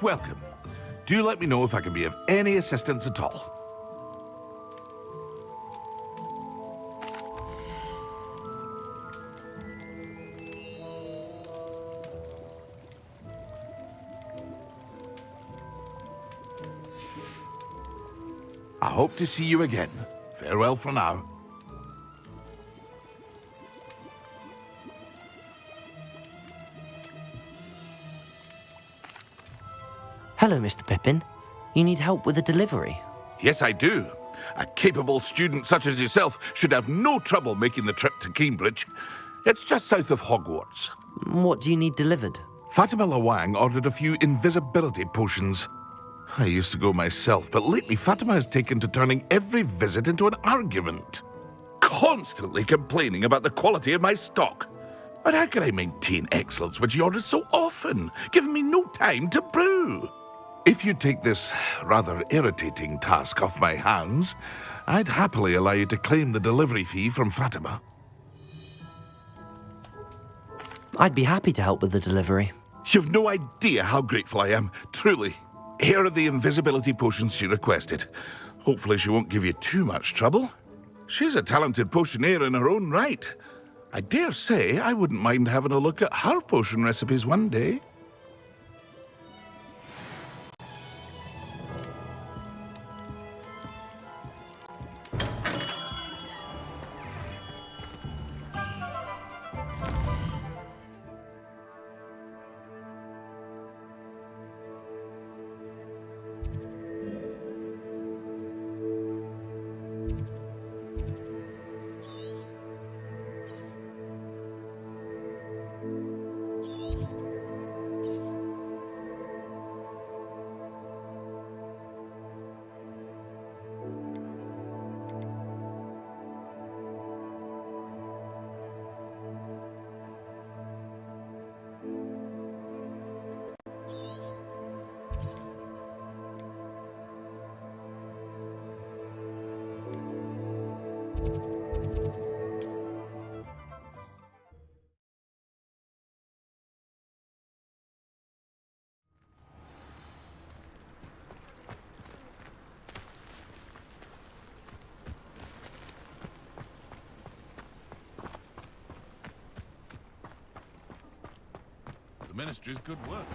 Welcome. Do let me know if I can be of any assistance at all. I hope to see you again. Farewell for now. Hello, Mr. Pippin. You need help with a delivery? Yes, I do. A capable student such as yourself should have no trouble making the trip to Cambridge. It's just south of Hogwarts. What do you need delivered? Fatima Lawang ordered a few invisibility potions. I used to go myself, but lately Fatima has taken to turning every visit into an argument. Constantly complaining about the quality of my stock. But how can I maintain excellence when she orders so often, giving me no time to brew? If you take this rather irritating task off my hands, I'd happily allow you to claim the delivery fee from Fatima. I'd be happy to help with the delivery. You've no idea how grateful I am, truly. Here are the invisibility potions she requested. Hopefully she won't give you too much trouble. She's a talented potioneer in her own right. I dare say I wouldn't mind having a look at her potion recipes one day. The Ministry's good work.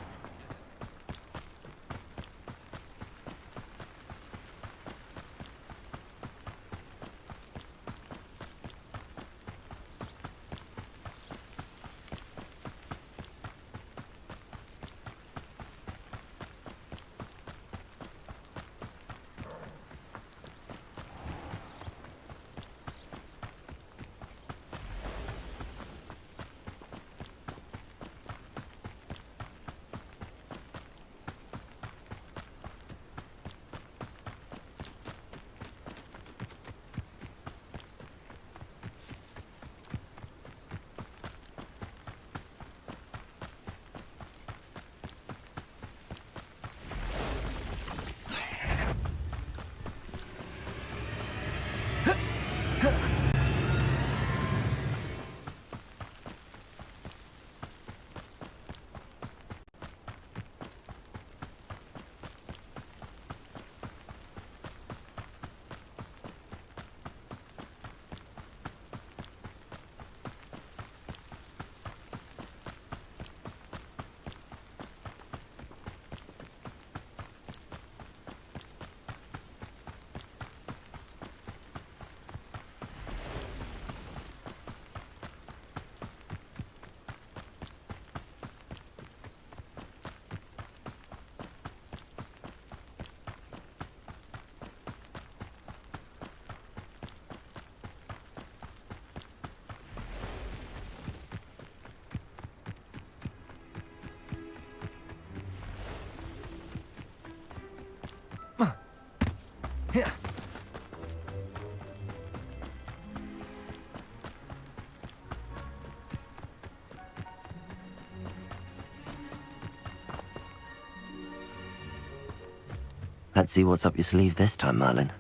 Let's see what's up your sleeve this time, Merlin.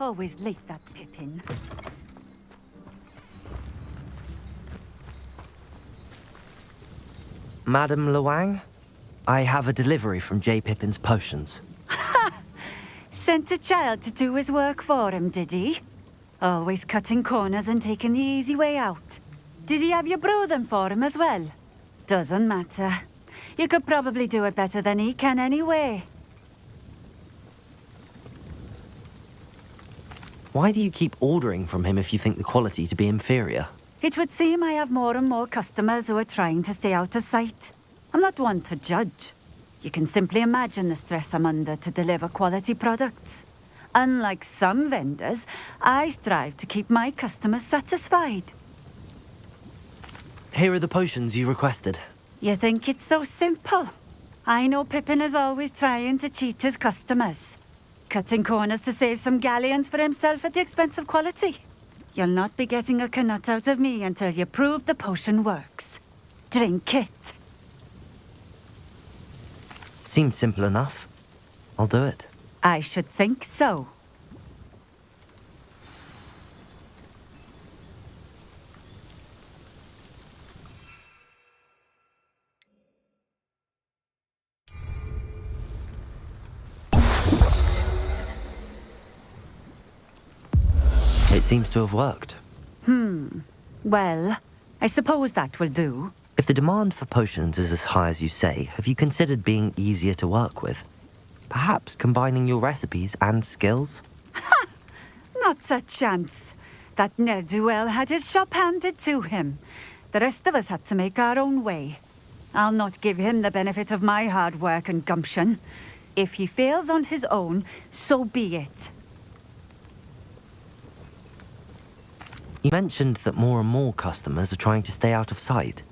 Always late, that Pippin. Madam Luang, I have a delivery from J. Pippin's potions. Sent a child to do his work for him, did he? Always cutting corners and taking the easy way out. Did he have you brew them for him as well? Doesn't matter. You could probably do it better than he can anyway. Why do you keep ordering from him if you think the quality to be inferior? It would seem I have more and more customers who are trying to stay out of sight. I'm not one to judge. You can simply imagine the stress I'm under to deliver quality products. Unlike some vendors, I strive to keep my customers satisfied. Here are the potions you requested. You think it's so simple? I know Pippin is always trying to cheat his customers. Cutting corners to save some galleons for himself at the expense of quality. You'll not be getting a canut out of me until you prove the potion works. Drink it. Seems simple enough. I'll do it. I should think so. It seems to have worked. Well, I suppose that will do. If the demand for potions is as high as you say, have you considered being easier to work with? Perhaps combining your recipes and skills? Not a chance. That ne'er-do-well had his shop handed to him. The rest of us had to make our own way. I'll not give him the benefit of my hard work and gumption. If he fails on his own, so be it. You mentioned that more and more customers are trying to stay out of sight.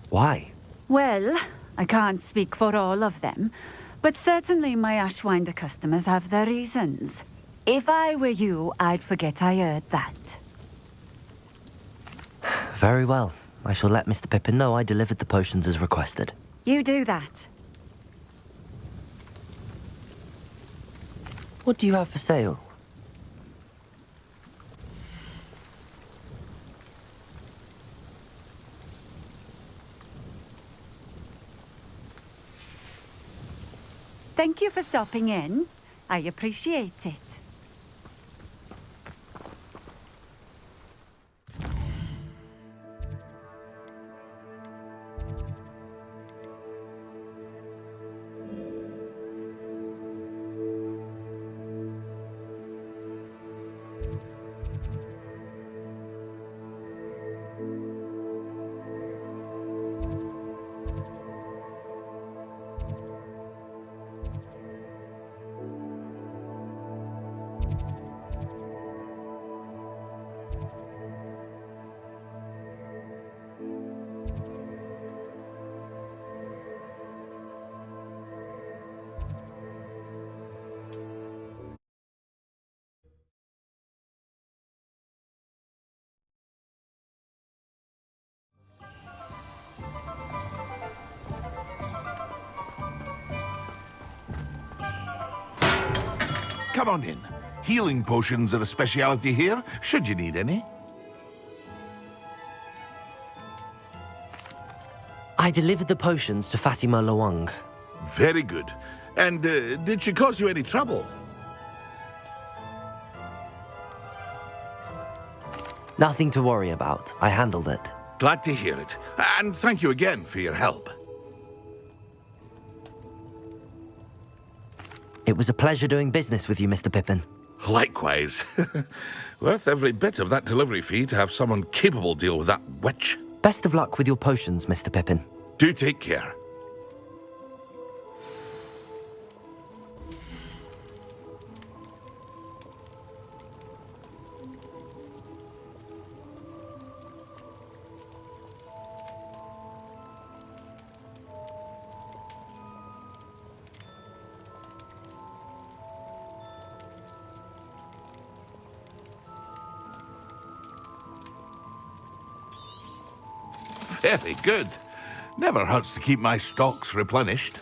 Why? Well, I can't speak for all of them, but certainly my Ashwinder customers have their reasons. If I were you, I'd forget I heard that. Very well. I shall let Mr. Pippin know I delivered the potions as requested. You do that. What do you have for sale? Thank you for stopping in. I appreciate it. Come on in. Healing potions are a speciality here, should you need any. I delivered the potions to Fatima Luang. Very good. And did she cause you any trouble? Nothing to worry about. I handled it. Glad to hear it. And thank you again for your help. It was a pleasure doing business with you, Mr. Pippin. Likewise. Worth every bit of that delivery fee to have someone capable deal with that witch. Best of luck with your potions, Mr. Pippin. Do take care. Very good. Never hurts to keep my stocks replenished.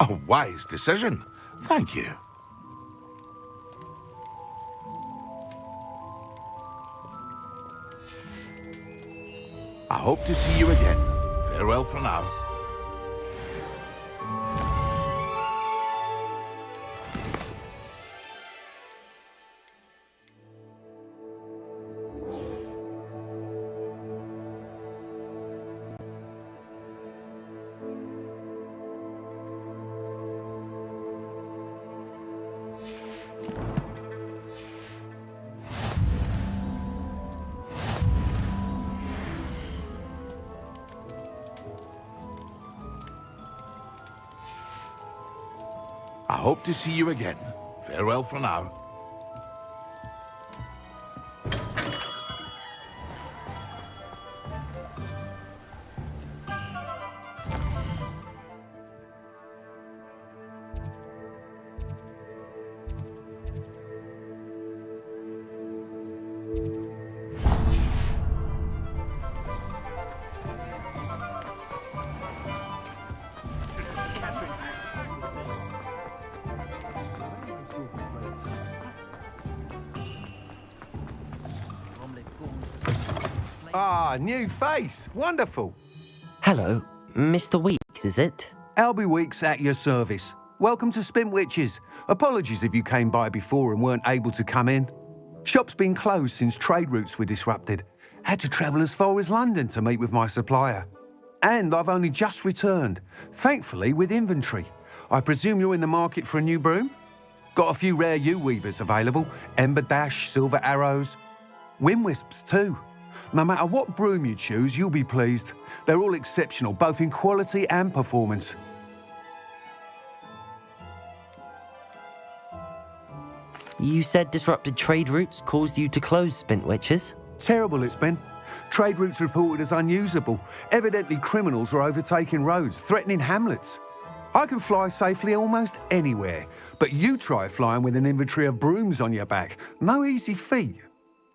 A wise decision. Thank you. I hope to see you again. Farewell for now. I hope to see you again. Farewell for now. Ah, new face. Wonderful. Hello, Mr. Weeks, is it? Albie Weeks at your service. Welcome to Spintwitches. Apologies if you came by before and weren't able to come in. Shop's been closed since trade routes were disrupted. Had to travel as far as London to meet with my supplier. And I've only just returned, thankfully with inventory. I presume you're in the market for a new broom? Got a few rare yew-weavers available. Ember Dash, Silver Arrows. Wind Wisps too. No matter what broom you choose, you'll be pleased. They're all exceptional, both in quality and performance. You said disrupted trade routes caused you to close Spintwitches? Terrible it's been. Trade routes reported as unusable. Evidently criminals are overtaking roads, threatening hamlets. I can fly safely almost anywhere, but you try flying with an inventory of brooms on your back. No easy feat.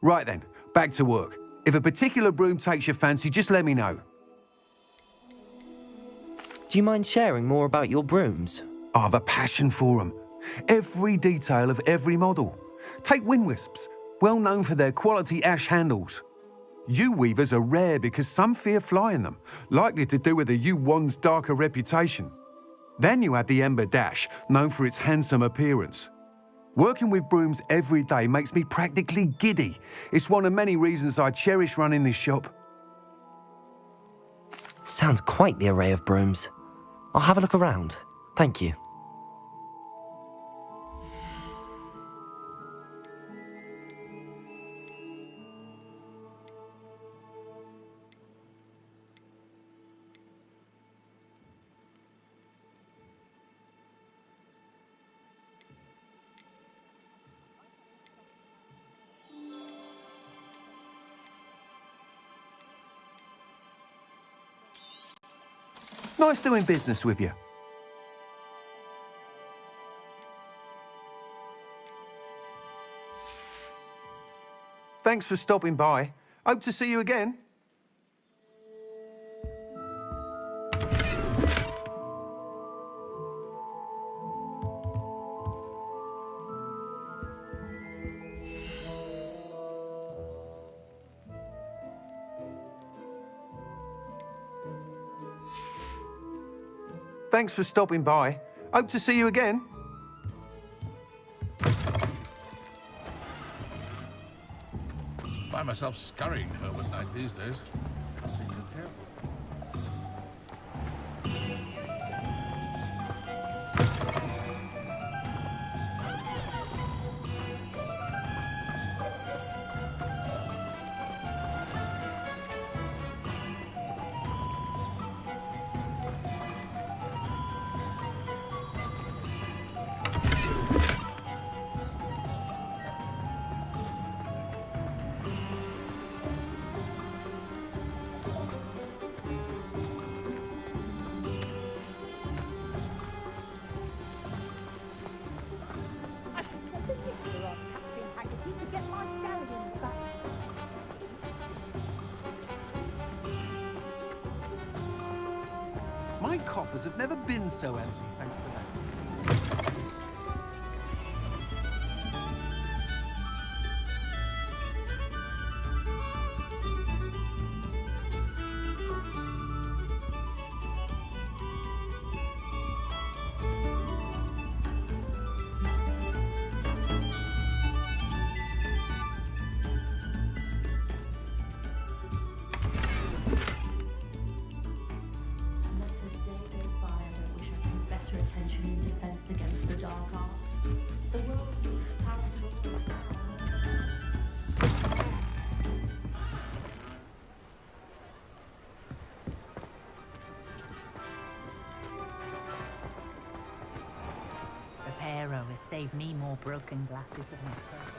Right then, back to work. If a particular broom takes your fancy, just let me know. Do you mind sharing more about your brooms? I have a passion for them. Every detail of every model. Take Wind Wisps, well known for their quality ash handles. Yew-weavers are rare because some fear flying them, likely to do with the yew-wand's darker reputation. Then you have the Ember Dash, known for its handsome appearance. Working with brooms every day makes me practically giddy. It's one of many reasons I cherish running this shop. Sounds quite the array of brooms. I'll have a look around. Thank you. Nice doing business with you. Thanks for stopping by. Hope to see you again. Thanks for stopping by. Hope to see you again. Find myself scurrying home at night these days. Can't seem to be careful. My coffers have never been so empty, thanks for that. Not a day goes by I don't wish I paid better attention in defense against the dark arts. The world is terrible. The Pharaoh has saved me more broken glasses than his purpose.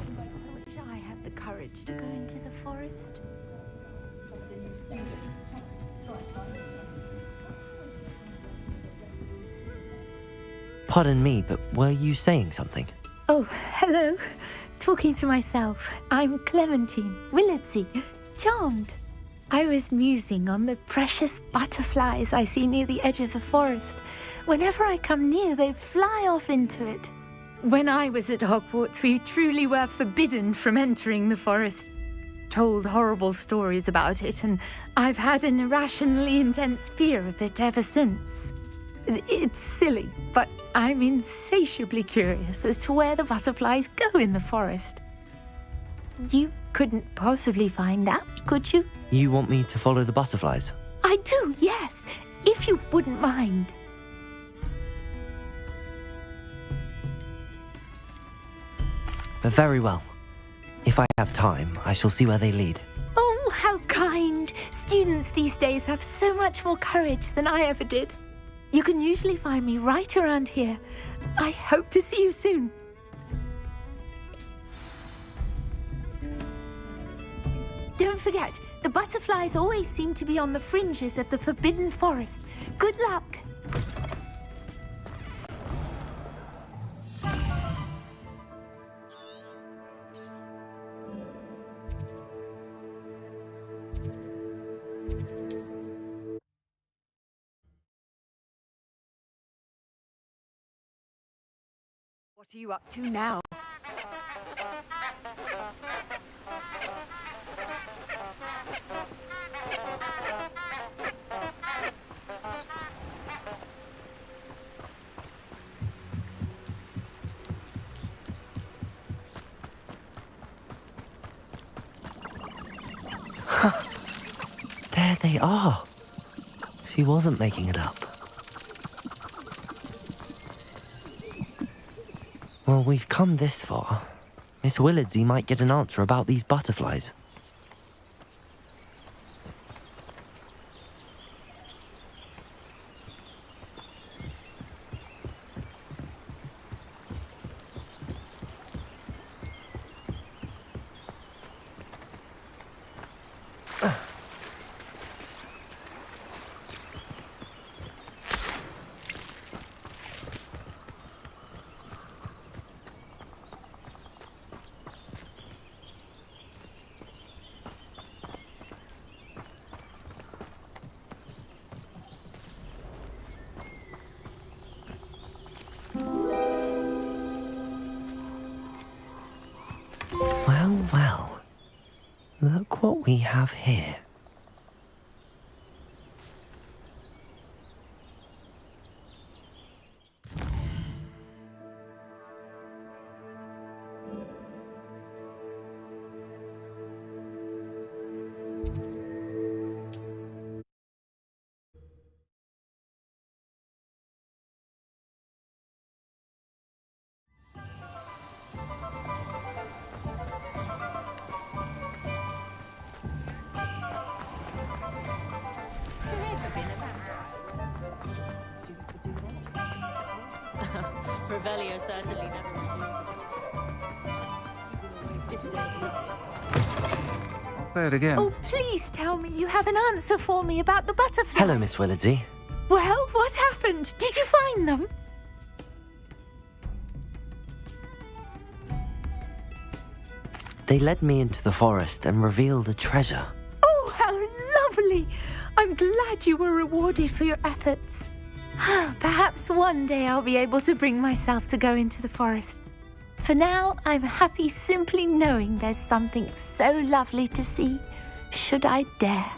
I wish I had the courage to go into the forest. Pardon me, but were you saying something? Oh, hello. Talking to myself. I'm Clementine, Willardsey, charmed. I was musing on the precious butterflies I see near the edge of the forest. Whenever I come near, they fly off into it. When I was at Hogwarts, we truly were forbidden from entering the forest. Told horrible stories about it, and I've had an irrationally intense fear of it ever since. It's silly, but I'm insatiably curious as to where the butterflies go in the forest. You couldn't possibly find out, could you? You want me to follow the butterflies? I do, yes, if you wouldn't mind. Very well. If I have time, I shall see where they lead. Oh, how kind! Students these days have so much more courage than I ever did. You can usually find me right around here. I hope to see you soon. Don't forget, the butterflies always seem to be on the fringes of the Forbidden Forest. Good luck! What are you up to now? There they are. She wasn't making it up. Well, we've come this far. Miss Willardsey might get an answer about these butterflies. Look what we have here. Revelio certainly never Say it again. Oh, please tell me you have an answer for me about the butterfly. Hello, Miss Willardsey. Well, what happened? Did you find them? They led me into the forest and revealed a treasure. Oh, how lovely! I'm glad you were rewarded for your efforts. Perhaps one day I'll be able to bring myself to go into the forest. For now, I'm happy simply knowing there's something so lovely to see, should I dare.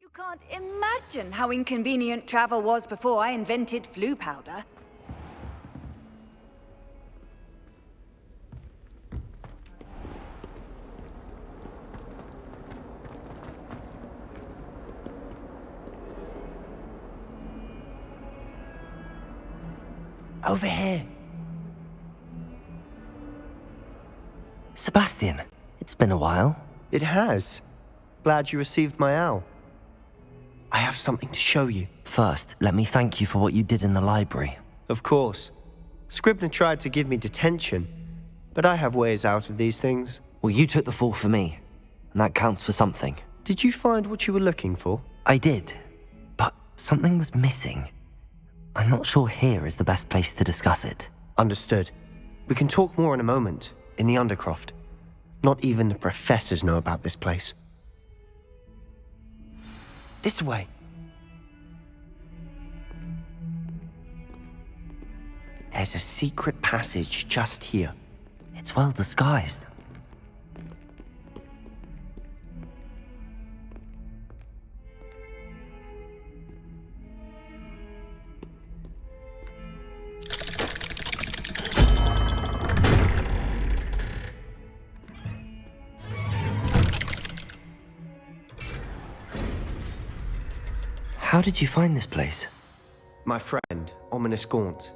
You can't imagine how inconvenient travel was before I invented flu powder. Over here. Sebastian, it's been a while. It has. Glad you received my owl. I have something to show you. First, let me thank you for what you did in the library. Of course. Scribner tried to give me detention, but I have ways out of these things. Well, you took the fall for me, and that counts for something. Did you find what you were looking for? I did, but something was missing. I'm not sure here is the best place to discuss it. Understood. We can talk more in a moment, in the Undercroft. Not even the professors know about this place. This way. There's a secret passage just here. It's well disguised. How did you find this place? My friend, Ominous Gaunt.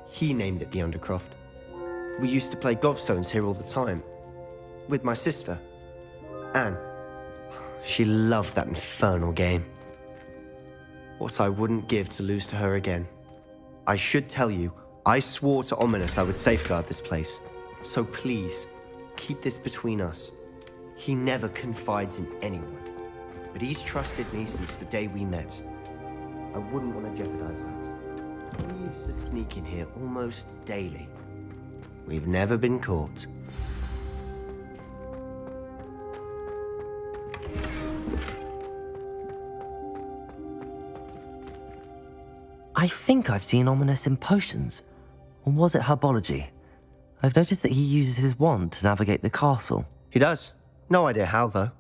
He named it the Undercroft. We used to play gobstones here all the time. With my sister, Anne. She loved that infernal game. What I wouldn't give to lose to her again. I should tell you, I swore to Ominous I would safeguard this place. So please, keep this between us. He never confides in anyone. But he's trusted me since the day we met. I wouldn't want to jeopardize that. We used to sneak in here almost daily. We've never been caught. I think I've seen Ominous in potions. Or was it herbology? I've noticed that he uses his wand to navigate the castle. He does. No idea how, though.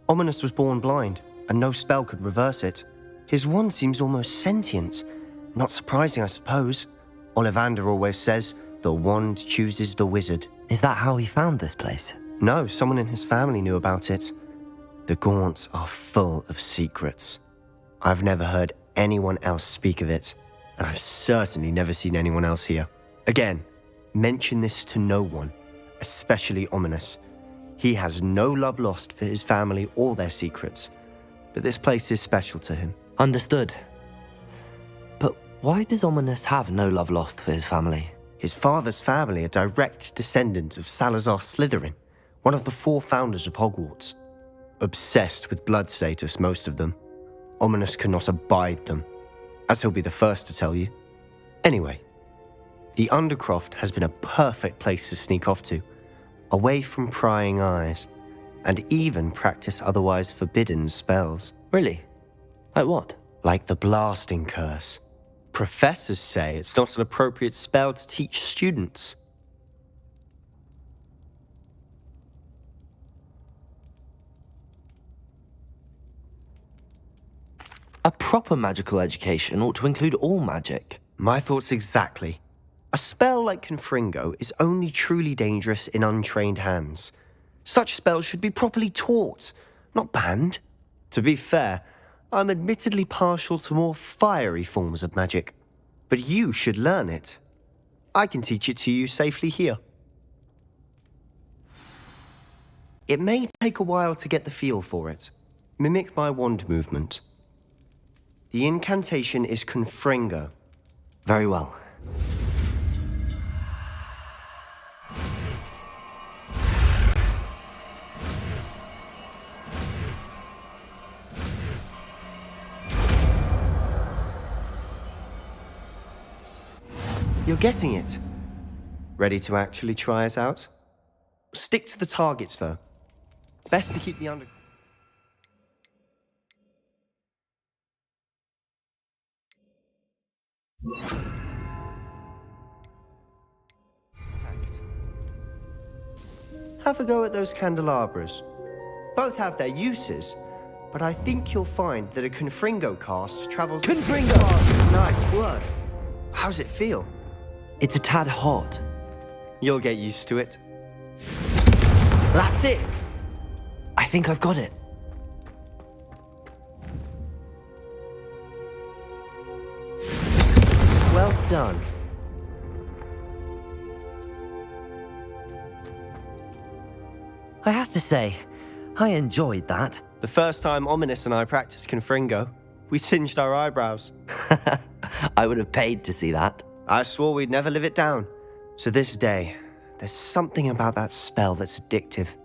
Ominous was born blind, and no spell could reverse it. His wand seems almost sentient. Not surprising, I suppose. Ollivander always says, the wand chooses the wizard. Is that how he found this place? No, someone in his family knew about it. The Gaunts are full of secrets. I've never heard anyone else speak of it, and I've certainly never seen anyone else here. Again, mention this to no one, especially Ominous. He has no love lost for his family or their secrets, but this place is special to him. Understood. But why does Ominous have no love lost for his family? His father's family are direct descendants of Salazar Slytherin, one of the 4 founders of Hogwarts. Obsessed with blood status, most of them. Ominous cannot abide them, as he'll be the first to tell you. Anyway, the Undercroft has been a perfect place to sneak off to, away from prying eyes, and even practice otherwise forbidden spells. Really? Like what? Like the blasting curse. Professors say it's not an appropriate spell to teach students. A proper magical education ought to include all magic. My thoughts exactly. A spell like Confringo is only truly dangerous in untrained hands. Such spells should be properly taught, not banned. To be fair, I'm admittedly partial to more fiery forms of magic. But you should learn it. I can teach it to you safely here. It may take a while to get the feel for it. Mimic my wand movement. The incantation is Confringo. Very well. You're getting it. Ready to actually try it out? Stick to the targets, though. Best to keep the under... Have a go at those candelabras. Both have their uses, but I think you'll find that a Confringo cast travels... Confringo! Nice work. How's it feel? It's a tad hot. You'll get used to it. That's it! I think I've got it. Well done. I have to say, I enjoyed that. The first time Ominous and I practiced Confringo, we singed our eyebrows. I would have paid to see that. I swore we'd never live it down. To this day, there's something about that spell that's addictive.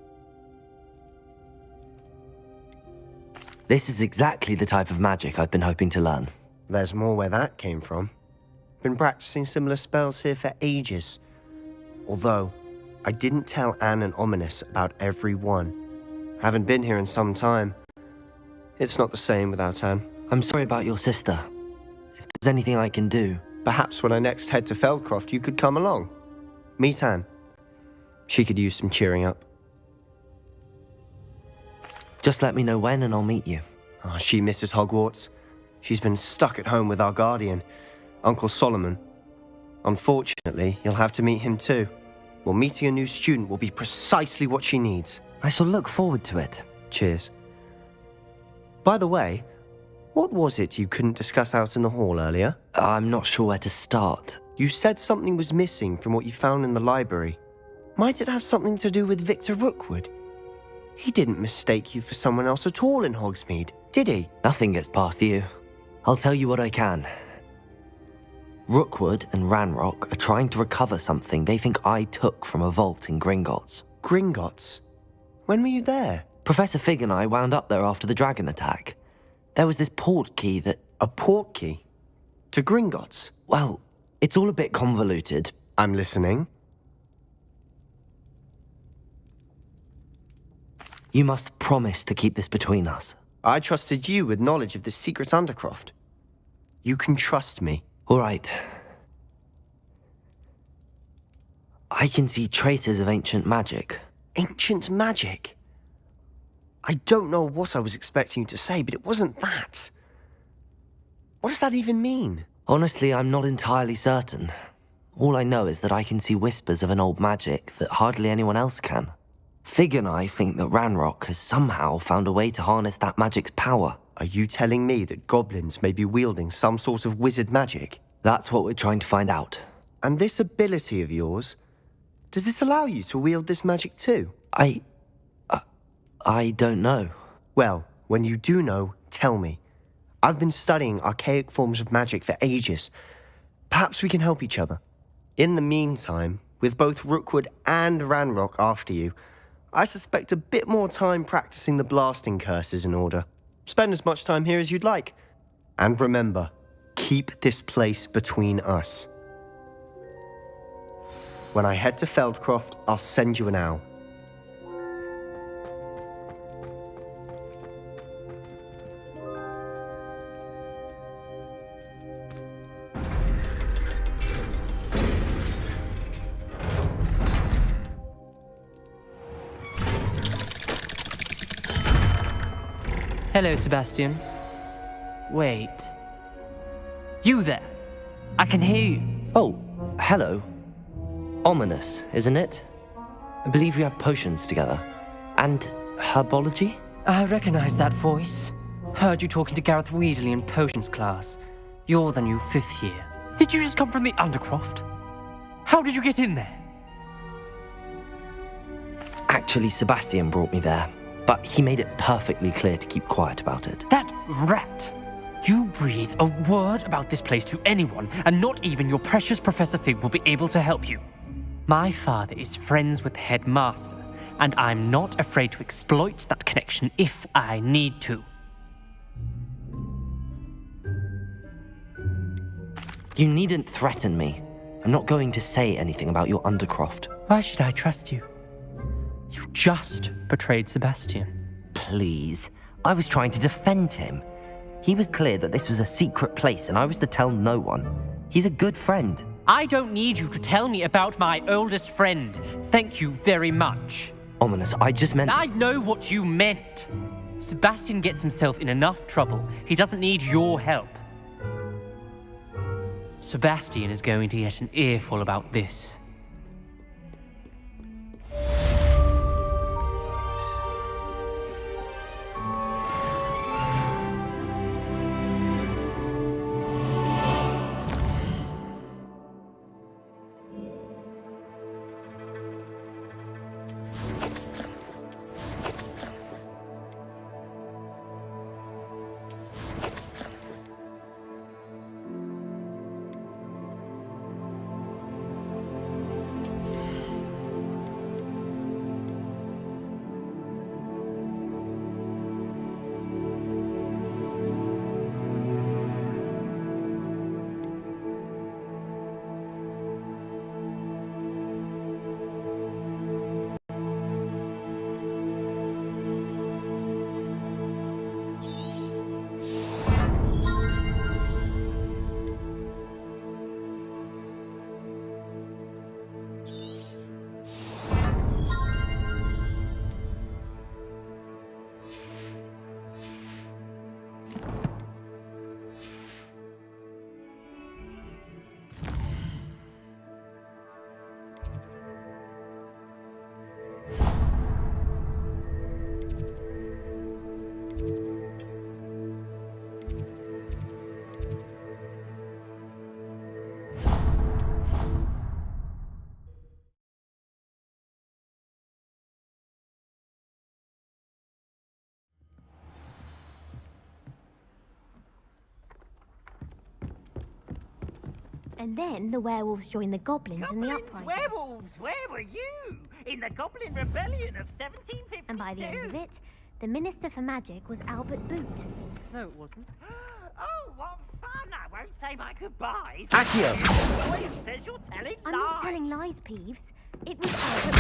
This is exactly the type of magic I've been hoping to learn. There's more where that came from. Been practicing similar spells here for ages. Although, I didn't tell Anne and Ominous about every one. Haven't been here in some time. It's not the same without Anne. I'm sorry about your sister. If there's anything I can do... Perhaps when I next head to Feldcroft, you could come along. Meet Anne. She could use some cheering up. Just let me know when and I'll meet you. Oh, she misses Hogwarts. She's been stuck at home with our guardian, Uncle Solomon. Unfortunately, you'll have to meet him too. Well, meeting a new student will be precisely what she needs. I shall look forward to it. Cheers. By the way, what was it you couldn't discuss out in the hall earlier? I'm not sure where to start. You said something was missing from what you found in the library. Might it have something to do with Victor Rookwood? He didn't mistake you for someone else at all in Hogsmeade, did he? Nothing gets past you. I'll tell you what I can. Rookwood and Ranrock are trying to recover something they think I took from a vault in Gringotts. Gringotts? When were you there? Professor Fig and I wound up there after the dragon attack. There was this port key that... A port key? To Gringotts? Well, it's all a bit convoluted. I'm listening. You must promise to keep this between us. I trusted you with knowledge of the secret Undercroft. You can trust me. All right. I can see traces of ancient magic. Ancient magic? I don't know what I was expecting you to say, but it wasn't that. What does that even mean? Honestly, I'm not entirely certain. All I know is that I can see whispers of an old magic that hardly anyone else can. Fig and I think that Ranrock has somehow found a way to harness that magic's power. Are you telling me that goblins may be wielding some sort of wizard magic? That's what we're trying to find out. And this ability of yours, does it allow you to wield this magic too? I don't know. Well, when you do know, tell me. I've been studying archaic forms of magic for ages. Perhaps we can help each other. In the meantime, with both Rookwood and Ranrock after you, I suspect a bit more time practicing the blasting curse is in order. Spend as much time here as you'd like. And remember, keep this place between us. When I head to Feldcroft, I'll send you an owl. Hello, Sebastian. Wait. You there? I can hear you. Oh, hello. Ominous, isn't it? I believe we have potions together. And herbology? I recognize that voice. Heard you talking to Gareth Weasley in potions class. You're the new 5th year. Did you just come from the Undercroft? How did you get in there? Actually, Sebastian brought me there, but he made it perfectly clear to keep quiet about it. That rat! You breathe a word about this place to anyone, and not even your precious Professor Fig will be able to help you. My father is friends with the headmaster, and I'm not afraid to exploit that connection if I need to. You needn't threaten me. I'm not going to say anything about your Undercroft. Why should I trust you? You just betrayed Sebastian. Please. I was trying to defend him. He was clear that this was a secret place and I was to tell no one. He's a good friend. I don't need you to tell me about my oldest friend. Thank you very much. Ominous, I just meant... I know what you meant. Sebastian gets himself in enough trouble. He doesn't need your help. Sebastian is going to get an earful about this. And then the werewolves joined the goblins in the uprising. Werewolves, where were you? In the Goblin Rebellion of 1752. And by the end of it, the Minister for Magic was Albert Boot. No, it wasn't. Oh, what fun! I won't say my goodbyes. Accio! Voice says you're telling I'm lies. not telling lies, Peeves. It was Albert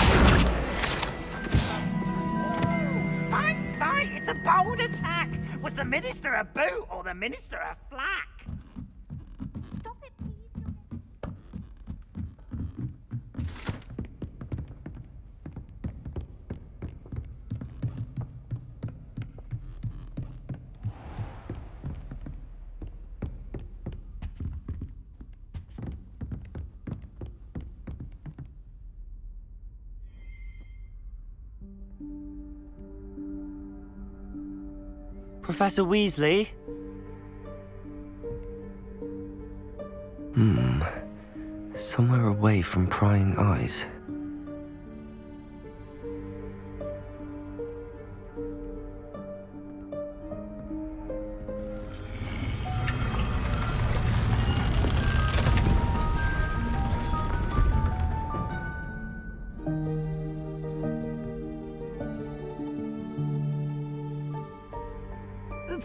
Fine, fine. It's a bold attack. Was the Minister a boot or the Minister a flack? Stop it, Peeves. Professor Weasley? Somewhere away from prying eyes.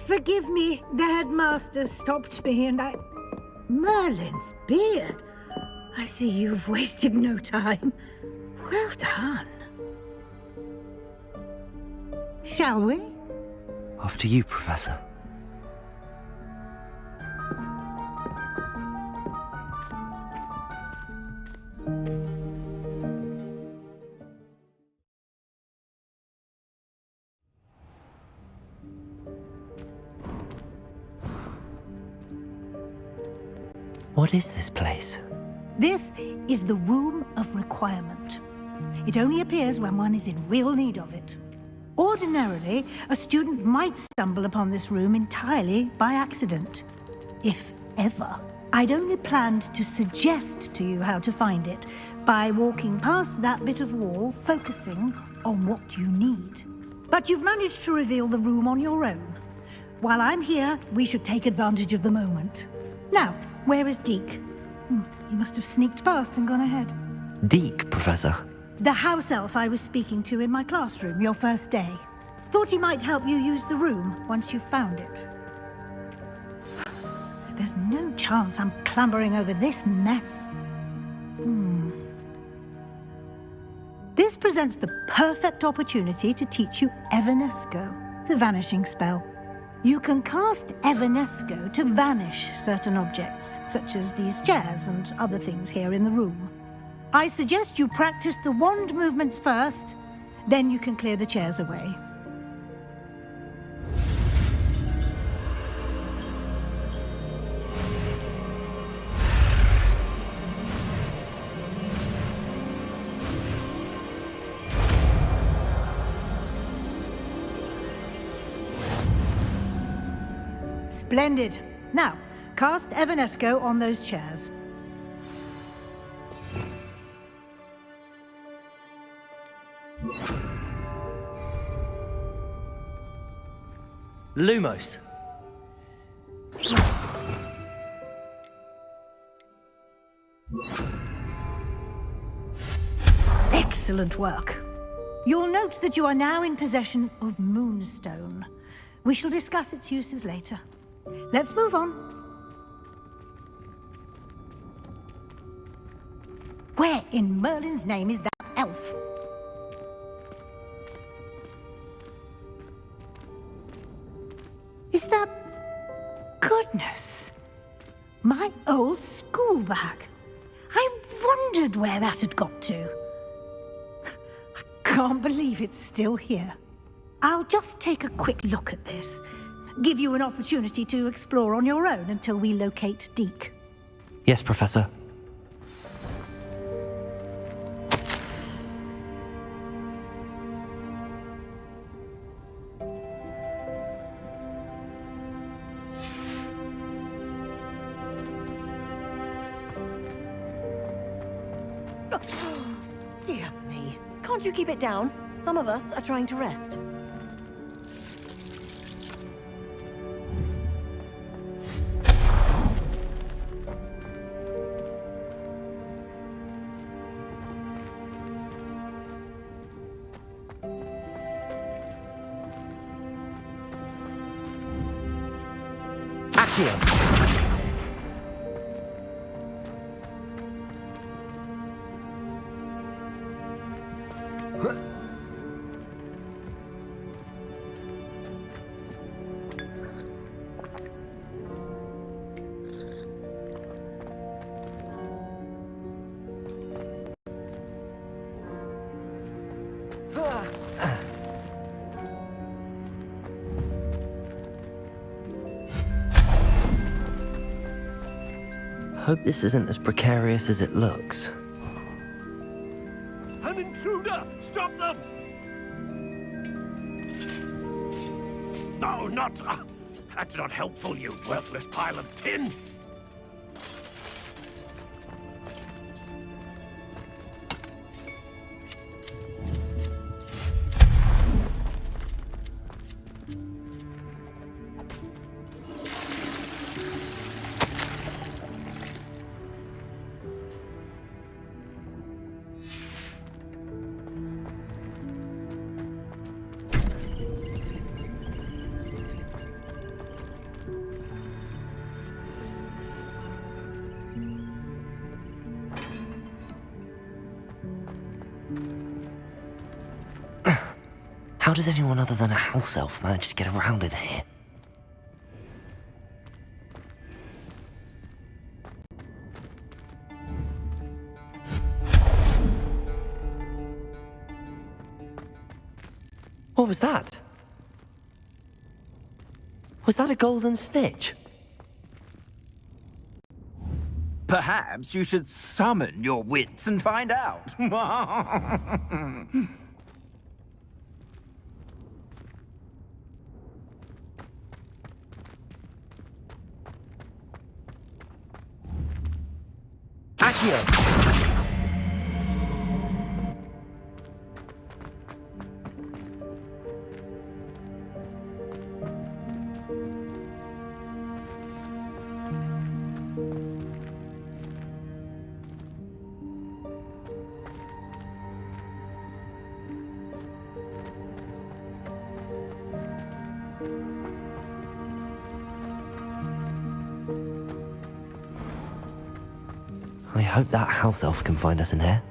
Forgive me, the headmaster stopped me and I... Merlin's beard. I see you've wasted no time. Well done. Shall we? After you, Professor. What is this place? This is the Room of Requirement. It only appears when one is in real need of it. Ordinarily, a student might stumble upon this room entirely by accident. If ever. I'd only planned to suggest to you how to find it by walking past that bit of wall, focusing on what you need. But you've managed to reveal the room on your own. While I'm here, we should take advantage of the moment. Now, where is Deke? He must have sneaked past and gone ahead. Deke, Professor. The house elf I was speaking to in my classroom your first day. Thought he might help you use the room once you've found it. There's no chance I'm clambering over this mess. This presents the perfect opportunity to teach you Evanesco, the vanishing spell. You can cast Evanesco to vanish certain objects, such as these chairs and other things here in the room. I suggest you practice the wand movements first, then you can clear the chairs away. Splendid. Now, cast Evanesco on those chairs. Lumos. Excellent work. You'll note that you are now in possession of Moonstone. We shall discuss its uses later. Let's move on. Where in Merlin's name is that elf? Is that... Goodness! My old school bag. I wondered where that had got to. I can't believe it's still here. I'll just take a quick look at this. Give you an opportunity to explore on your own until we locate Deke. Yes, Professor. Dear me. Can't you keep it down? Some of us are trying to rest. Hope this isn't as precarious as it looks. An intruder! Stop them! No, not... that's not helpful, you worthless pile of tin! How does anyone other than a house elf manage to get around in here? What was that? Was that a golden snitch? Perhaps you should summon your wits and find out. Accio! I hope that house elf can find us in here.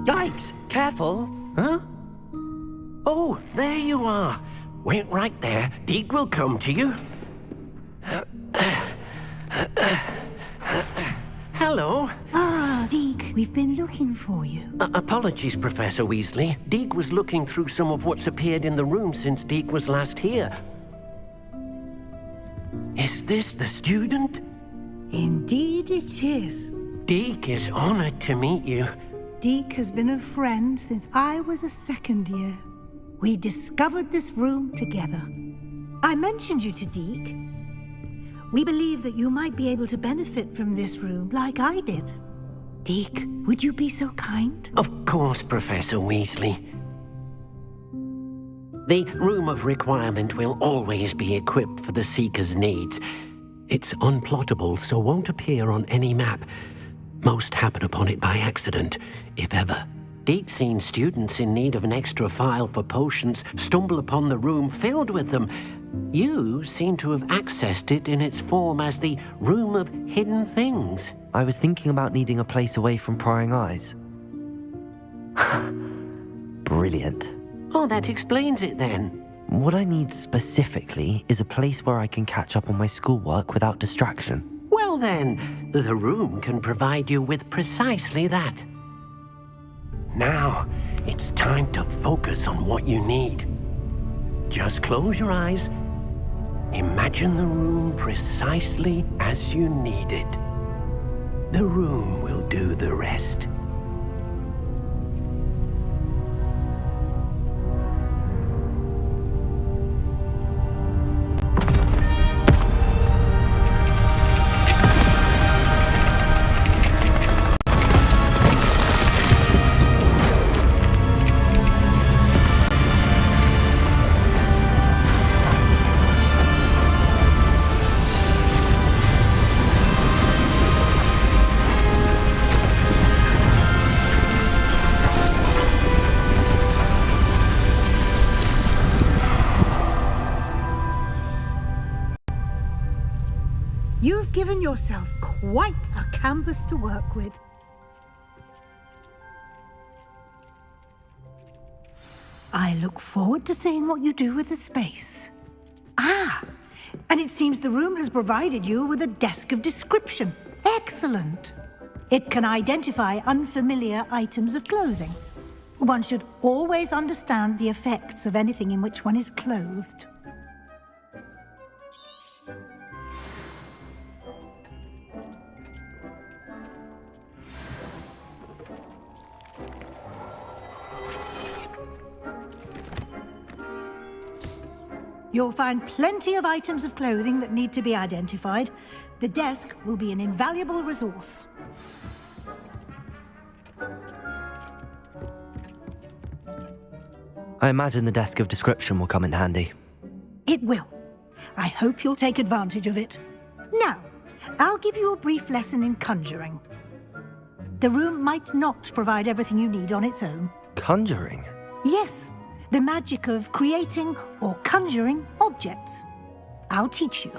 Yikes! Careful! Huh? Oh, there you are. Wait right there. Deek will come to you. Hello. Ah, Deek, we've been looking for you. Apologies, Professor Weasley. Deek was looking through some of what's appeared in the room since Deek was last here. Is this the student? Indeed it is. Deek is honored to meet you. Deek has been a friend since I was a second year. We discovered this room together. I mentioned you to Deek. We believe that you might be able to benefit from this room like I did. Deek, would you be so kind? Of course, Professor Weasley. The Room of Requirement will always be equipped for the Seeker's needs. It's unplottable, so won't appear on any map. Most happen upon it by accident, if ever. Deek's seen students in need of an extra file for potions stumble upon the room filled with them. You seem to have accessed it in its form as the Room of Hidden Things. I was thinking about needing a place away from prying eyes. Brilliant. Oh, that explains it then. What I need specifically is a place where I can catch up on my schoolwork without distraction. Well then, the room can provide you with precisely that. Now, it's time to focus on what you need. Just close your eyes. Imagine the room precisely as you need it. The room will do the rest. You've given yourself quite a canvas to work with. I look forward to seeing what you do with the space. Ah, and it seems the room has provided you with a desk of description. Excellent. It can identify unfamiliar items of clothing. One should always understand the effects of anything in which one is clothed. You'll find plenty of items of clothing that need to be identified. The desk will be an invaluable resource. I imagine the desk of description will come in handy. It will. I hope you'll take advantage of it. Now, I'll give you a brief lesson in conjuring. The room might not provide everything you need on its own. Conjuring? Yes, the magic of creating or conjuring objects. I'll teach you.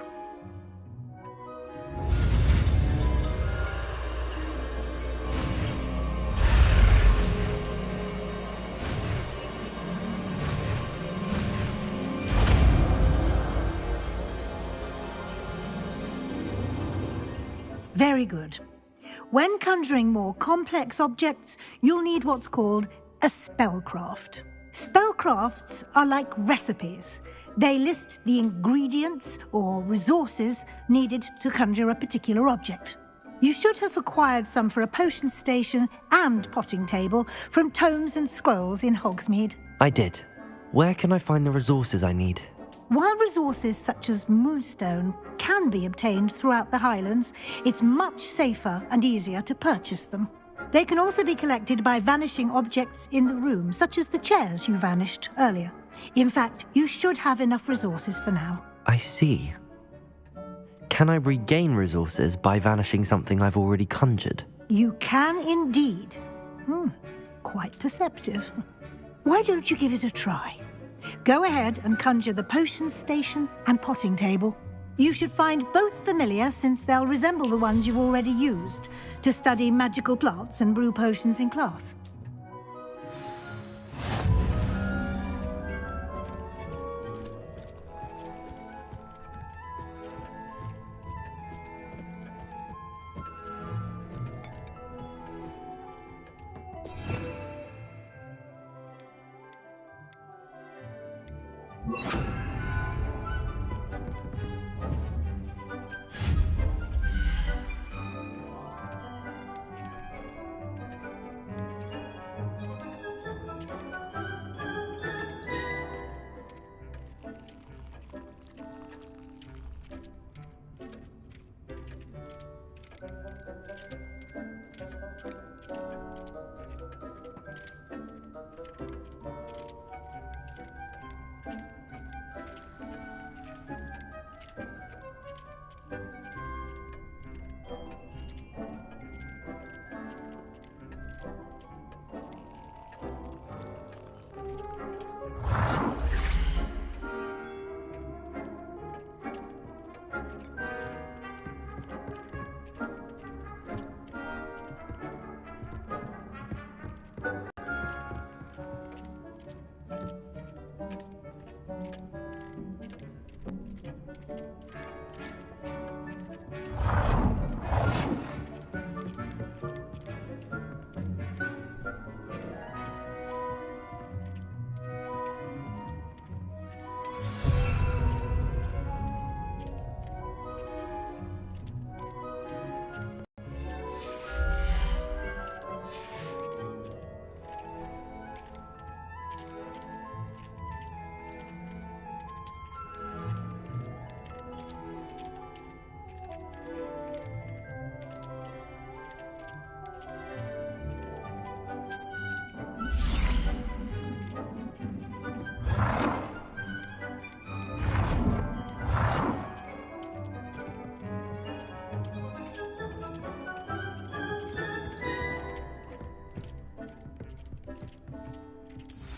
Very good. When conjuring more complex objects, you'll need what's called a spellcraft. Spellcrafts are like recipes. They list the ingredients or resources needed to conjure a particular object. You should have acquired some for a potion station and potting table from tomes and scrolls in Hogsmeade. I did. Where can I find the resources I need? While resources such as moonstone can be obtained throughout the Highlands, it's much safer and easier to purchase them. They can also be collected by vanishing objects in the room, such as the chairs you vanished earlier. In fact, you should have enough resources for now. I see. Can I regain resources by vanishing something I've already conjured? You can indeed. Quite perceptive. Why don't you give it a try? Go ahead and conjure the potion station and potting table. You should find both familiar, since they'll resemble the ones you've already used to study magical plants and brew potions in class.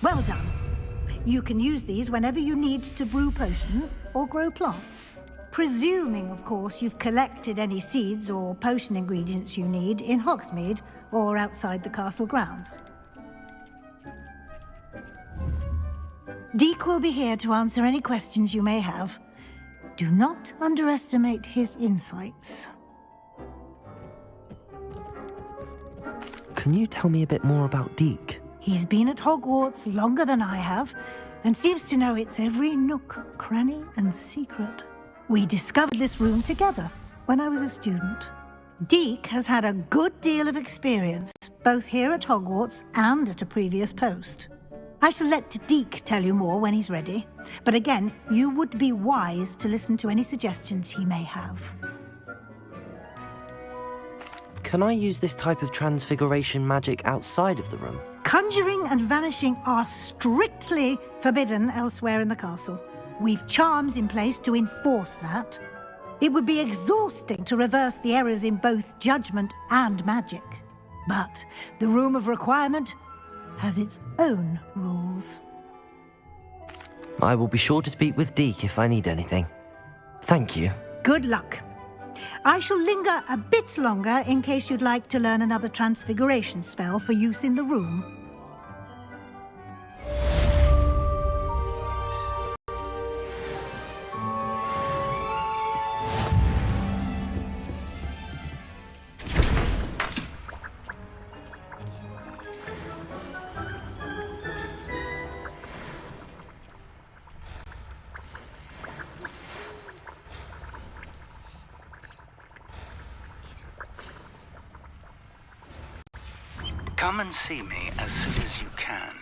Well done. You can use these whenever you need to brew potions or grow plants. Presuming, of course, you've collected any seeds or potion ingredients you need in Hogsmeade or outside the castle grounds. Deke will be here to answer any questions you may have. Do not underestimate his insights. Can you tell me a bit more about Deke? He's been at Hogwarts longer than I have, and seems to know its every nook, cranny, and secret. We discovered this room together when I was a student. Deke has had a good deal of experience, both here at Hogwarts and at a previous post. I shall let Deke tell you more when he's ready, but again, you would be wise to listen to any suggestions he may have. Can I use this type of transfiguration magic outside of the room? Conjuring and vanishing are strictly forbidden elsewhere in the castle. We've charms in place to enforce that. It would be exhausting to reverse the errors in both judgment and magic. But the Room of Requirement has its own rules. I will be sure to speak with Deke if I need anything. Thank you. Good luck. I shall linger a bit longer in case you'd like to learn another transfiguration spell for use in the room. Come and see me as soon as you can.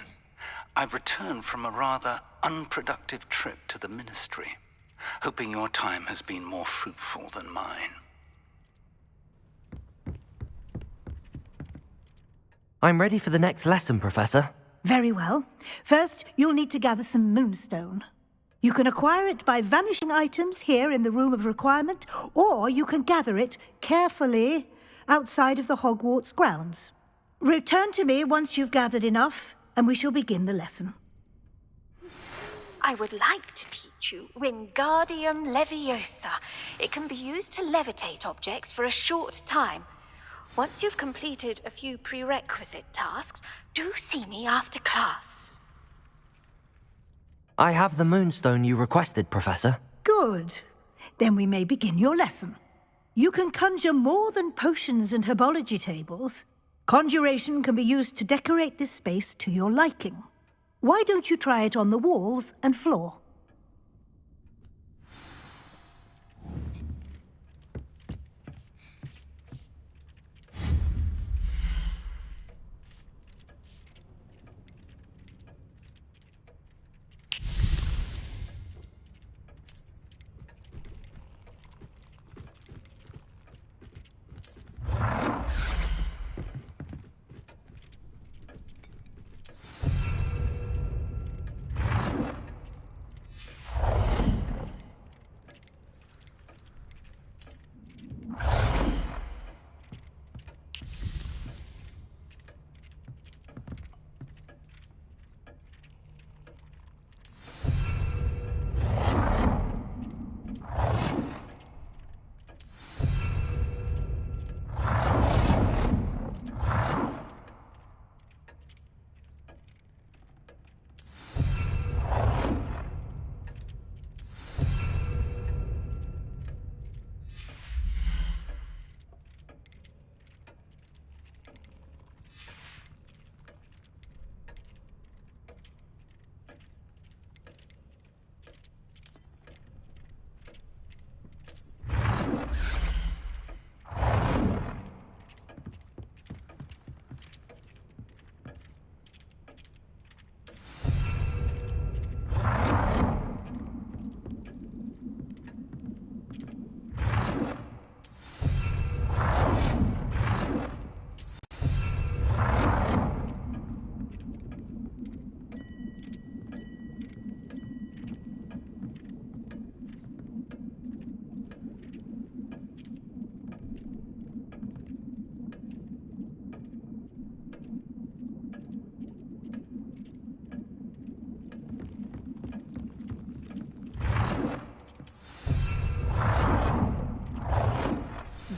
I've returned from a rather unproductive trip to the Ministry, hoping your time has been more fruitful than mine. I'm ready for the next lesson, Professor. Very well. First, you'll need to gather some moonstone. You can acquire it by vanishing items here in the Room of Requirement, or you can gather it carefully outside of the Hogwarts grounds. Return to me once you've gathered enough, and we shall begin the lesson. I would like to teach you Wingardium Leviosa. It can be used to levitate objects for a short time. Once you've completed a few prerequisite tasks, do see me after class. I have the moonstone you requested, Professor. Good. Then we may begin your lesson. You can conjure more than potions and herbology tables. Conjuration can be used to decorate this space to your liking. Why don't you try it on the walls and floor?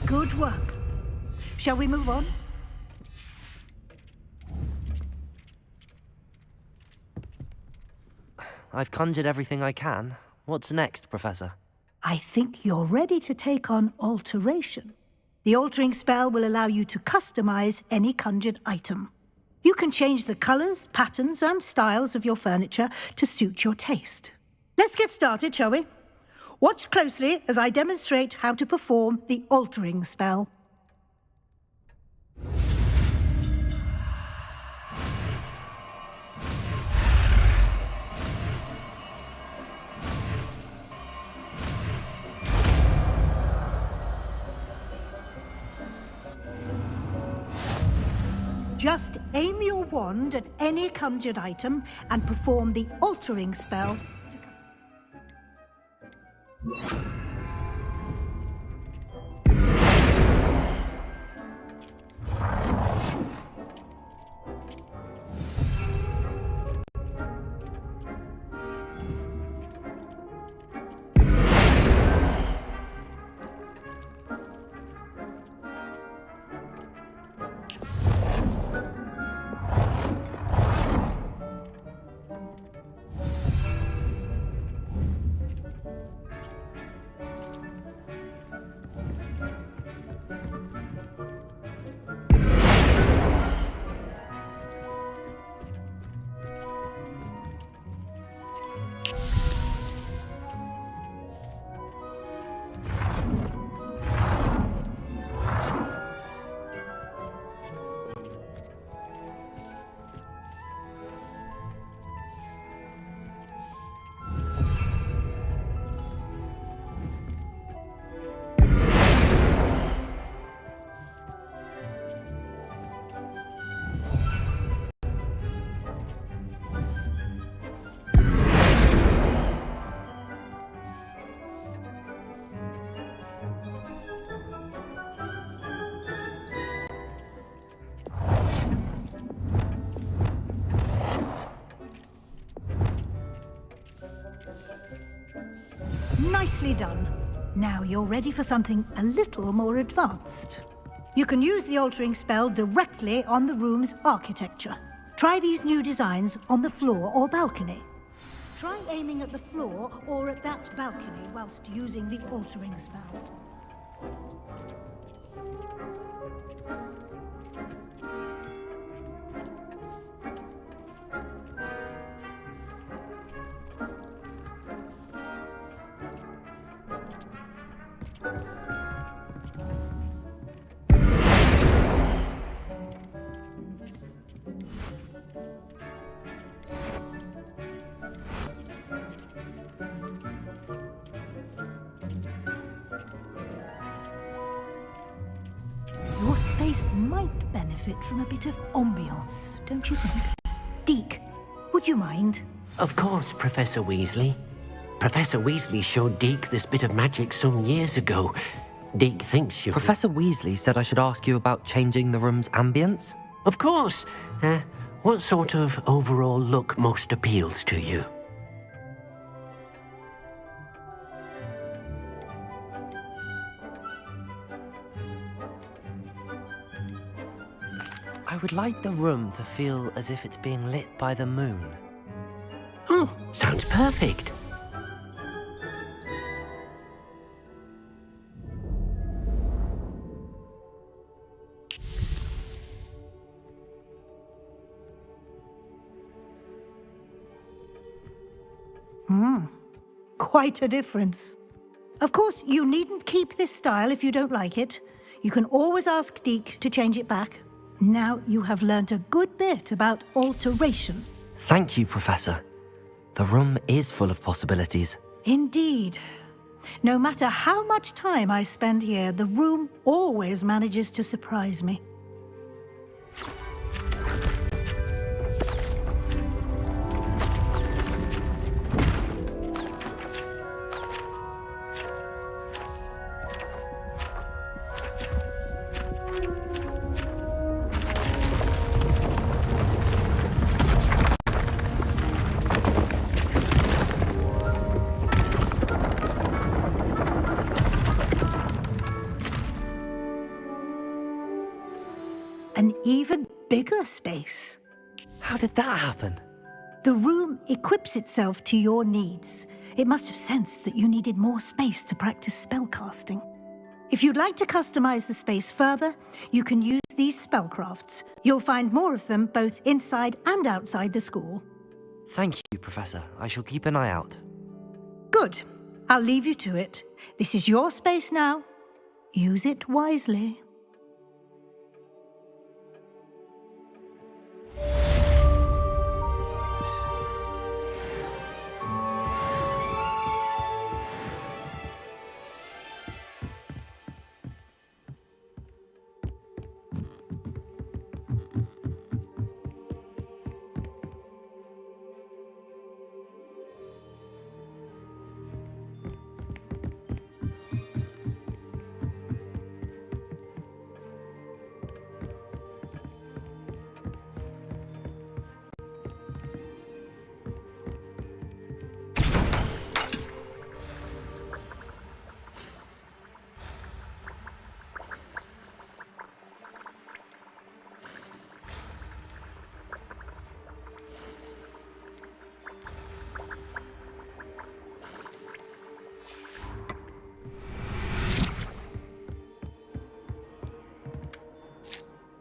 Good work. Shall we move on? I've conjured everything I can. What's next, Professor? I think you're ready to take on alteration. The altering spell will allow you to customize any conjured item. You can change the colours, patterns, and styles of your furniture to suit your taste. Let's get started, shall we? Watch closely as I demonstrate how to perform the altering spell. Just aim your wand at any conjured item and perform the altering spell. Nicely done. Now you're ready for something a little more advanced. You can use the altering spell directly on the room's architecture. Try these new designs on the floor or balcony. Try aiming at the floor or at that balcony whilst using the altering spell. Your space might benefit from a bit of ambiance, don't you think? Deke, would you mind? Of course, Professor Weasley. Professor Weasley showed Deke this bit of magic some years ago. Deke thinks you... Professor Weasley said I should ask you about changing the room's ambience? Of course. What sort of overall look most appeals to you? I would like the room to feel as if it's being lit by the moon. Oh, sounds perfect. Quite a difference. Of course, you needn't keep this style if you don't like it. You can always ask Deke to change it back. Now you have learnt a good bit about alteration. Thank you, Professor. The room is full of possibilities. Indeed. No matter how much time I spend here, the room always manages to surprise me. An even bigger space. How did that happen? The room equips itself to your needs. It must have sensed that you needed more space to practice spellcasting. If you'd like to customize the space further, you can use these spellcrafts. You'll find more of them both inside and outside the school. Thank you, Professor. I shall keep an eye out. Good. I'll leave you to it. This is your space now. Use it wisely.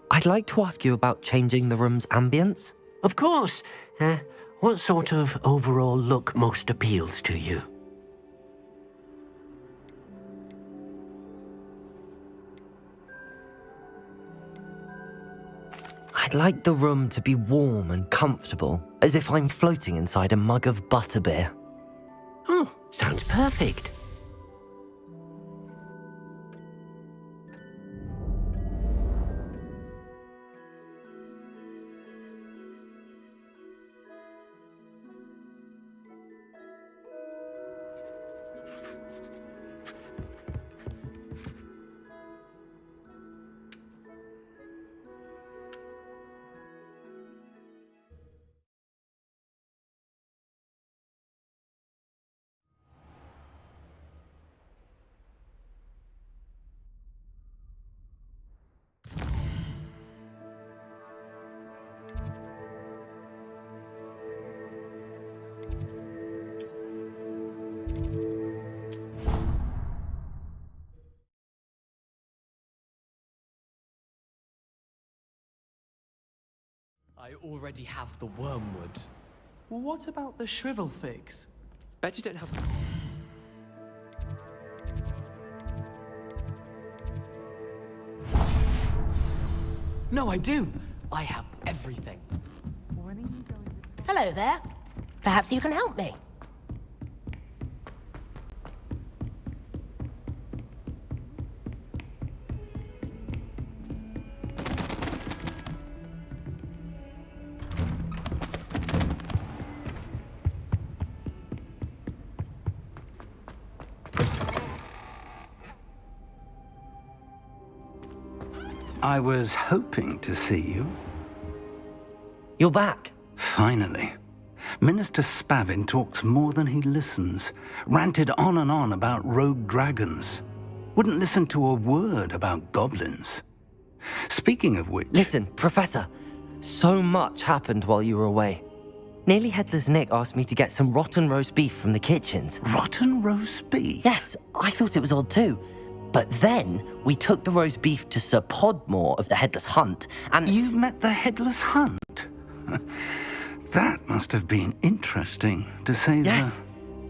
I'd like to ask you about changing the room's ambience. Of course. What sort of overall look most appeals to you? I'd like the room to be warm and comfortable, as if I'm floating inside a mug of butterbeer. Oh, sounds perfect. I already have the wormwood. Well, what about the shrivel figs? Bet you don't have... No, I do! I have everything. Hello there. Perhaps you can help me. I was hoping to see you. You're back. Finally. Minister Spavin talks more than he listens. Ranted on and on about rogue dragons. Wouldn't listen to a word about goblins. Speaking of which... Listen, Professor. So much happened while you were away. Nearly Headless Nick asked me to get some rotten roast beef from the kitchens. Rotten roast beef? Yes, I thought it was odd too. But then we took the roast beef to Sir Podmore of the Headless Hunt, and... You met the Headless Hunt? That must have been interesting, to say the... Yes.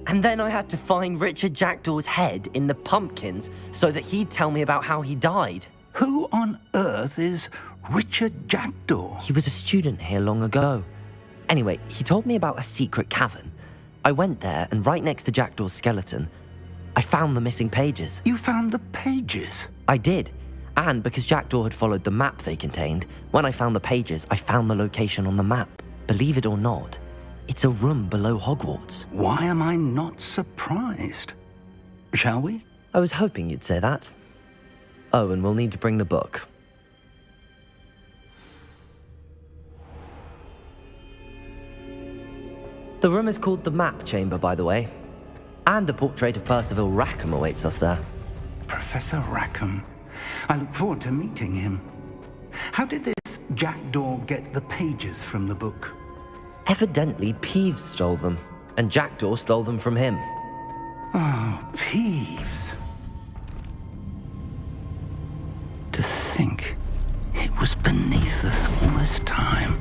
And then I had to find Richard Jackdaw's head in the pumpkins so that he'd tell me about how he died. Who on earth is Richard Jackdaw? He was a student here long ago. Anyway, he told me about a secret cavern. I went there, and right next to Jackdaw's skeleton, I found the missing pages. You found the pages? I did. And because Jackdaw had followed the map they contained, when I found the pages, I found the location on the map. Believe it or not, it's a room below Hogwarts. Why am I not surprised? Shall we? I was hoping you'd say that. Oh, and we'll need to bring the book. The room is called the Map Chamber, by the way. And a portrait of Percival Rackham awaits us there. Professor Rackham. I look forward to meeting him. How did this Jackdaw get the pages from the book? Evidently, Peeves stole them, and Jackdaw stole them from him. Oh, Peeves. think it was beneath us all this time?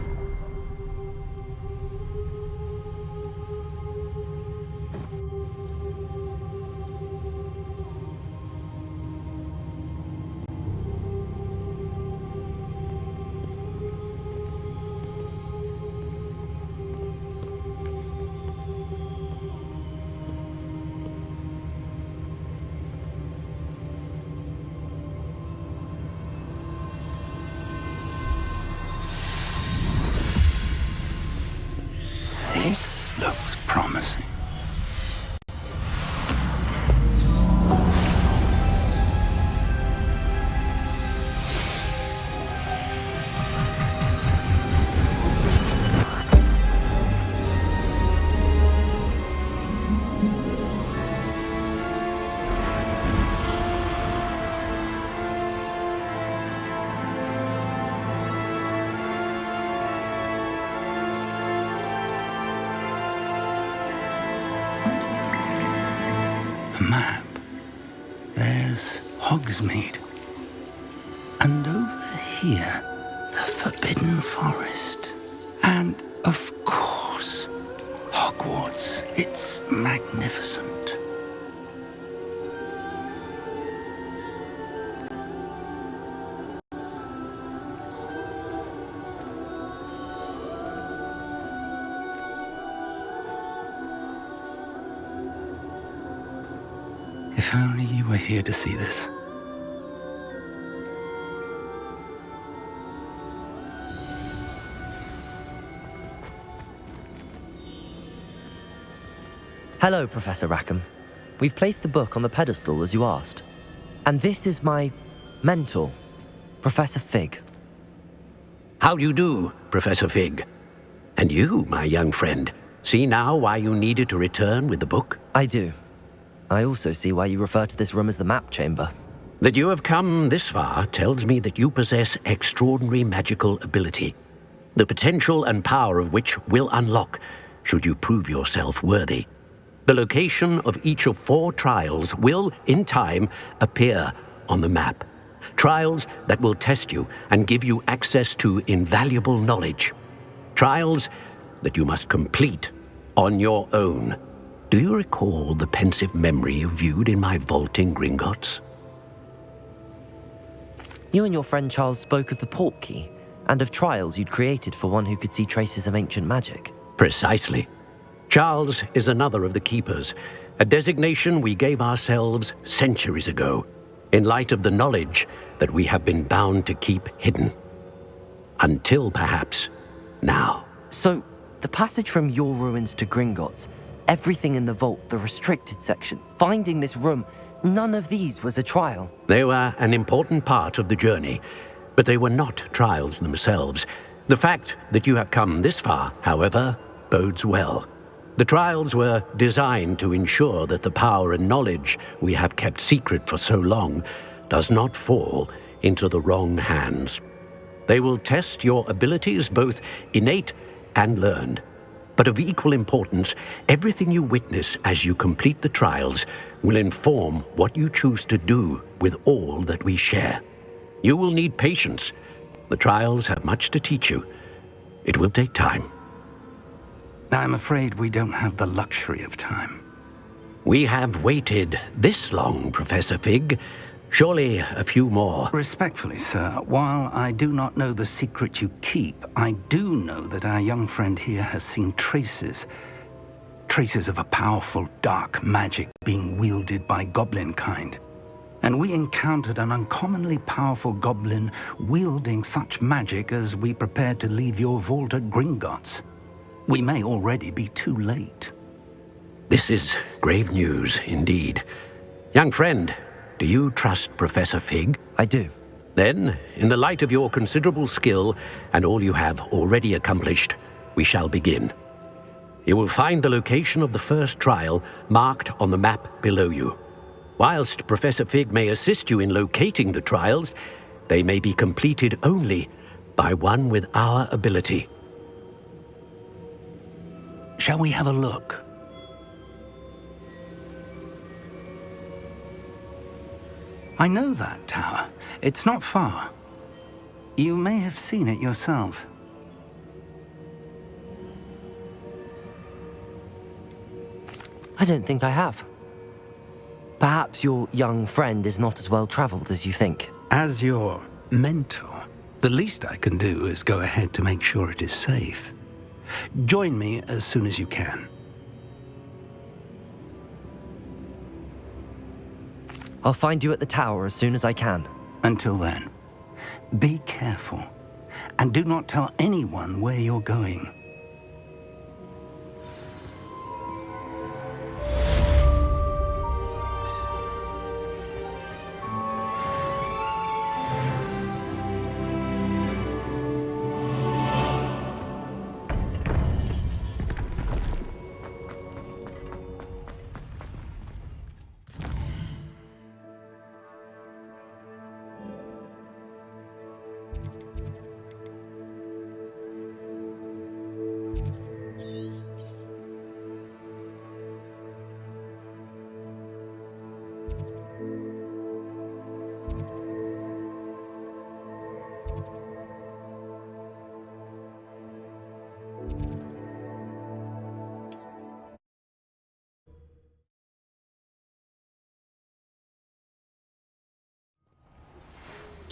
This looks promising. A map. There's Hogsmeade. And over here, the Forbidden Forest. And, of course, Hogwarts. It's magnificent. If only you were here to see this. Hello, Professor Rackham. We've placed the book on the pedestal as you asked. And this is my mentor, Professor Fig. How do you do, Professor Fig? And you, my young friend, see now why you needed to return with the book? I do. I also see why you refer to this room as the map chamber. That you have come this far tells me that you possess extraordinary magical ability, the potential and power of which will unlock should you prove yourself worthy. The location of each of 4 trials will, in time, appear on the map. Trials that will test you and give you access to invaluable knowledge. Trials that you must complete on your own. Do you recall the pensive memory you viewed in my vault in Gringotts? You and your friend Charles spoke of the port key and of trials you'd created for one who could see traces of ancient magic. Precisely. Charles is another of the Keepers, a designation we gave ourselves centuries ago, in light of the knowledge that we have been bound to keep hidden. Until, perhaps, now. So, the passage from your ruins to Gringotts, everything in the vault, the restricted section, finding this room, none of these was a trial. They were an important part of the journey, but they were not trials themselves. The fact that you have come this far, however, bodes well. The trials were designed to ensure that the power and knowledge we have kept secret for so long does not fall into the wrong hands. They will test your abilities, both innate and learned. But of equal importance, everything you witness as you complete the trials will inform what you choose to do with all that we share. You will need patience. The trials have much to teach you. It will take time. I'm afraid we don't have the luxury of time. We have waited this long, Professor Fig. Surely a few more. Respectfully, sir, while I do not know the secret you keep, I do know that our young friend here has seen traces of a powerful dark magic being wielded by goblin kind. And we encountered an uncommonly powerful goblin wielding such magic as we prepared to leave your vault at Gringotts. We may already be too late. This is grave news indeed. Young friend, do you trust Professor Fig? I do. Then, in the light of your considerable skill and all you have already accomplished, we shall begin. You will find the location of the first trial marked on the map below you. Whilst Professor Fig may assist you in locating the trials, they may be completed only by one with our ability. Shall we have a look? I know that tower. It's not far. You may have seen it yourself. I don't think I have. Perhaps your young friend is not as well traveled as you think. As your mentor, the least I can do is go ahead to make sure it is safe. Join me as soon as you can. I'll find you at the tower as soon as I can. Until then, be careful, and do not tell anyone where you're going.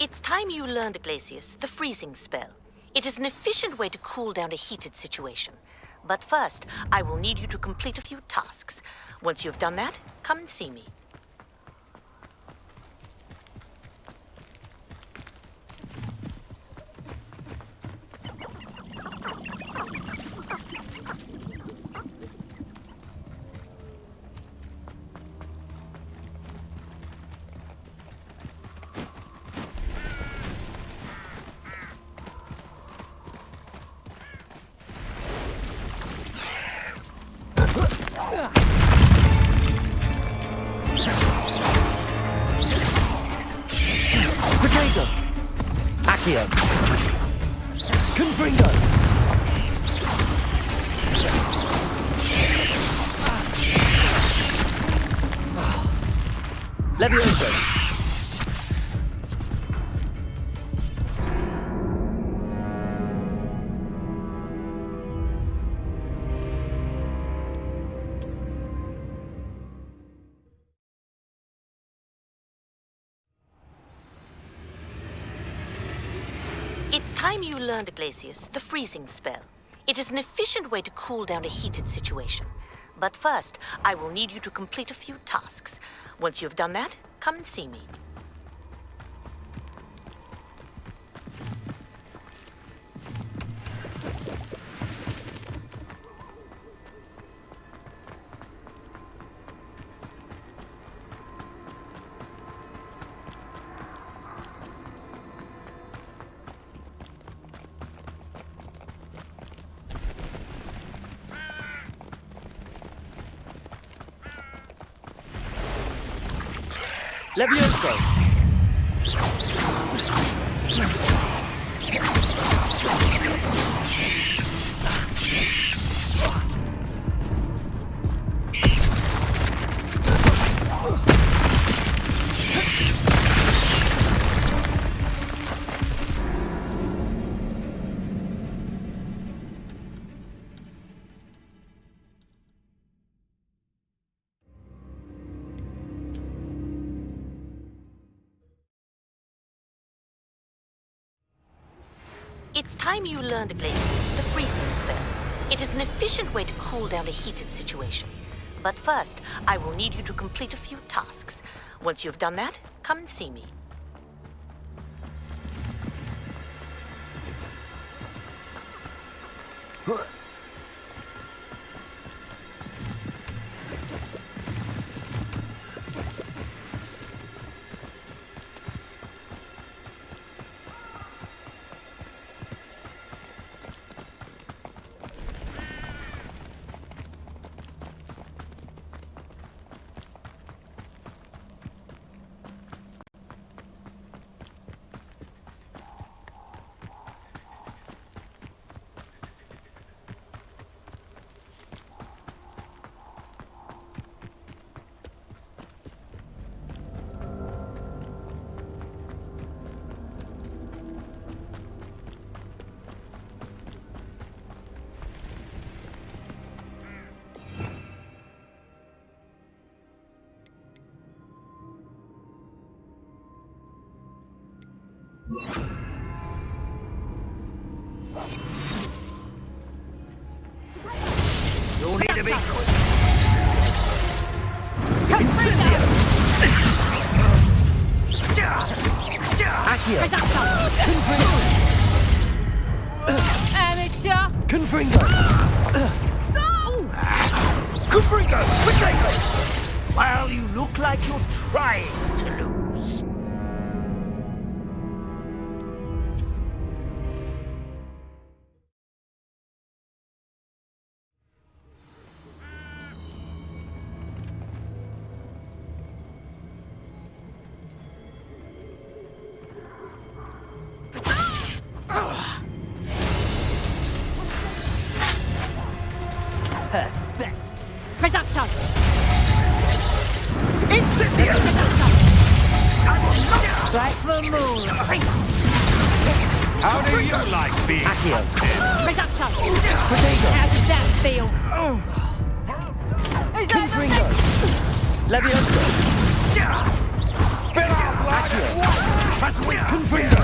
It's time you learned, Iglesias, the freezing spell. It is an efficient way to cool down a heated situation. But first, I will need you to complete a few tasks. Once you've done that, come and see me. Caretaker! Accio! Confringo! Levioso! It's time you learned, Iglesias, the freezing spell. It is an efficient way to cool down a heated situation. But first, I will need you to complete a few tasks. Once you've done that, come and see me. Levioso! It's time you learned, Iglesias, the freezing spell. It is an efficient way to cool down a heated situation. But first, I will need you to complete a few tasks. Once you've done that, come and see me. be good. Amateur! Confringo! No! Confringo! Potato! Well, you look like you're trying to lose. Reductor! Incendio! Strike the moon! How do you like being hunted? Reductor! How does that feel? Is that Confringo! Leviosa! Spill out blood! As we Confringo!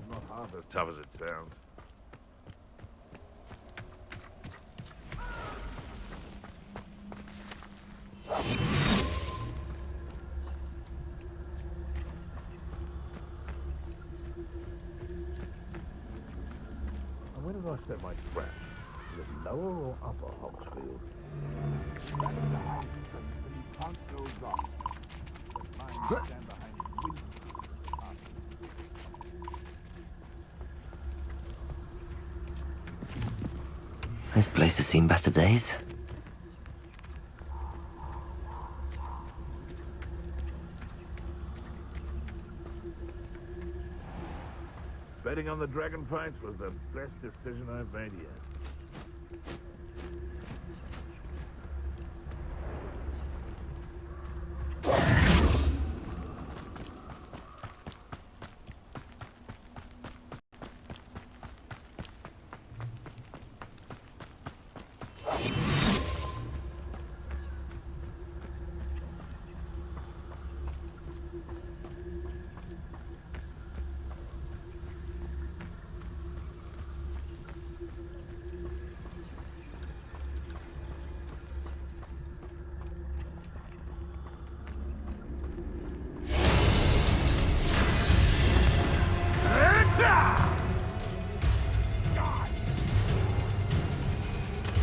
Not half as tough as it sounds. And where did I set my trap? Is it lower or upper Hogsfield? You can't go wrong. Mine stand behind you. This place has seen better days. Betting on the dragon fights was the best decision I've made yet.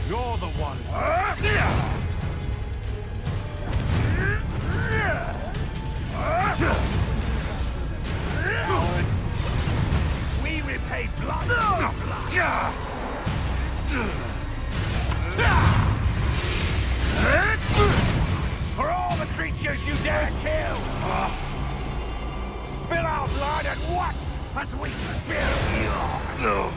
You're the one. We repay blood. For all the creatures you dare kill. Spill our blood and watch as we spill you.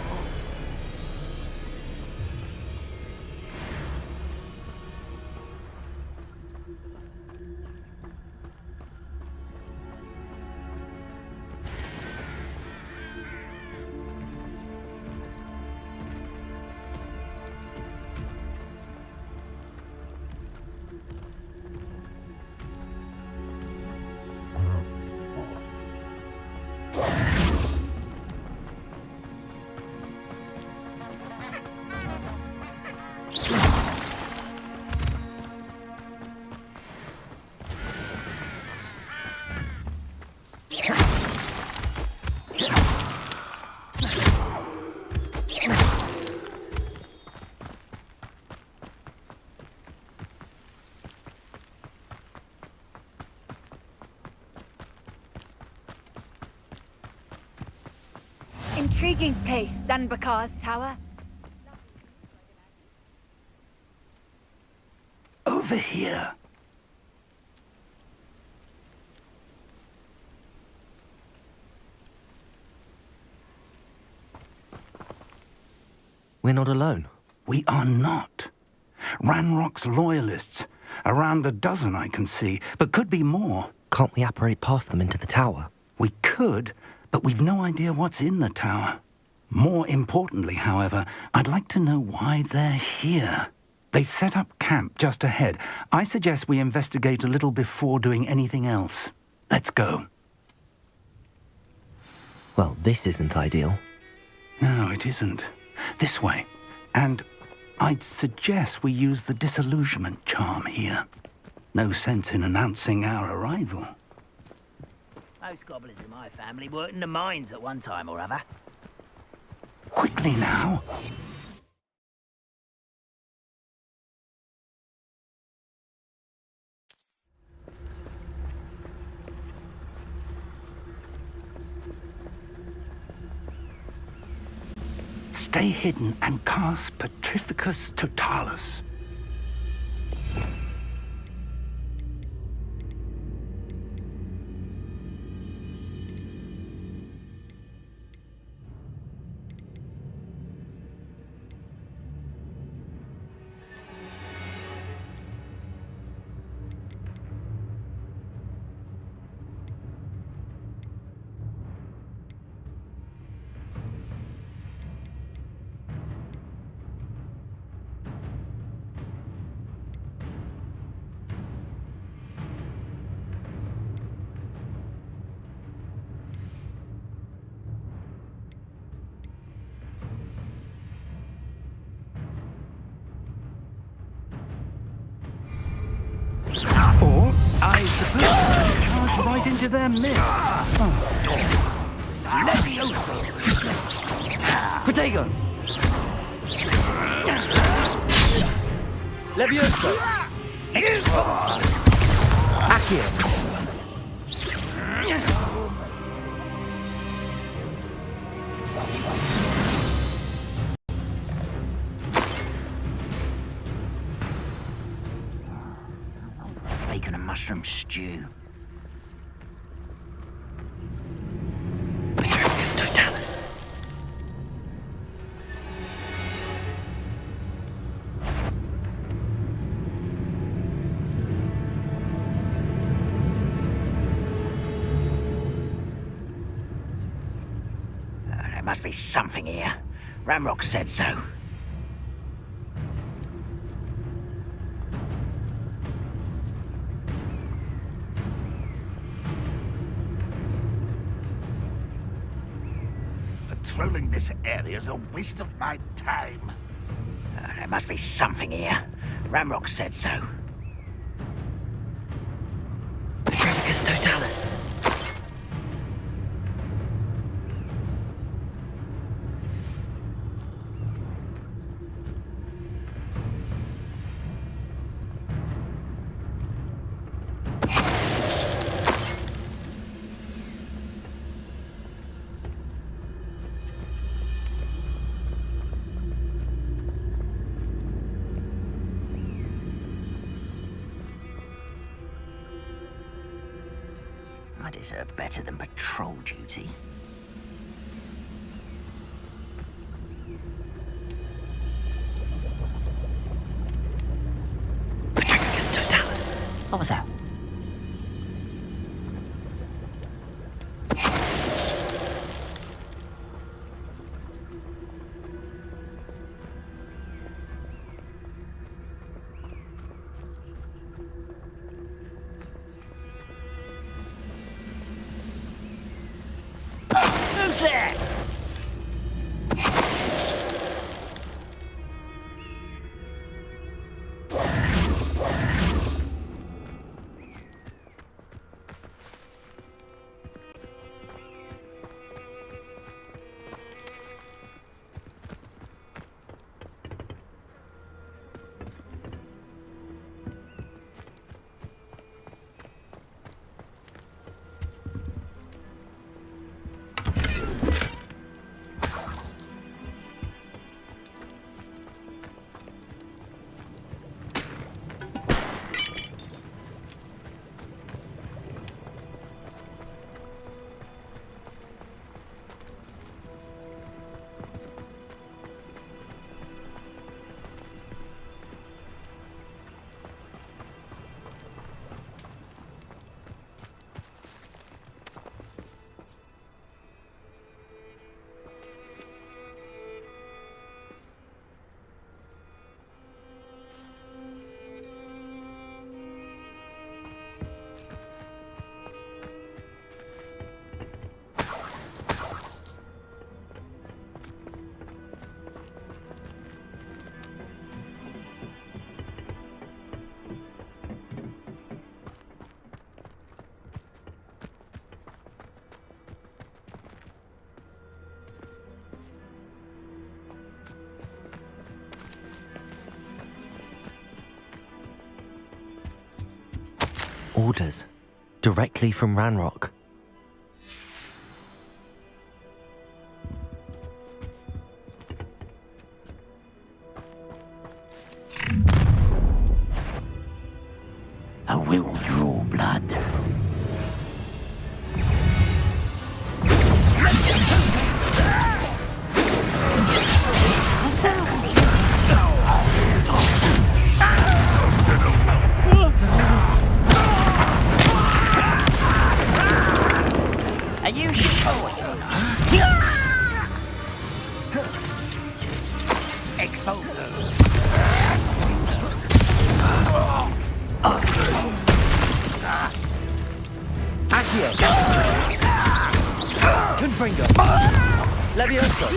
intriguing place, Sanbakar's tower. Over here. We're not alone. We are not. Ranrock's loyalists. Around a dozen I can see, but could be more. Can't we apparate past them into the tower? We could, but we've no idea what's in the tower. More importantly, however, I'd like to know why they're here. They've set up camp just ahead. I suggest we investigate a little before doing anything else. Let's go. Well, this isn't ideal. No, it isn't. This way. And I'd suggest we use the disillusionment charm here. No sense in announcing our arrival. Most goblins in my family worked in the mines at one time or other. Quickly now. Stay hidden and cast Petrificus Totalis. Or, I suppose, charge right into their midst. Leviosa! Caretaker! Leviosa! Accio! Bacon and mushroom stew. Petrificus Totalis. There must be something here. Ranrock said so. Patrolling this area is a waste of my time. There must be something here. Ranrock said so. Petrificus Totalis. I deserve better than patrol duty. Petrificus Totalis. What was that? Who's there? Orders. Directly from Ranrock. I will draw blood. Are you sure? Expulso. Accio. Confringo. Levioso.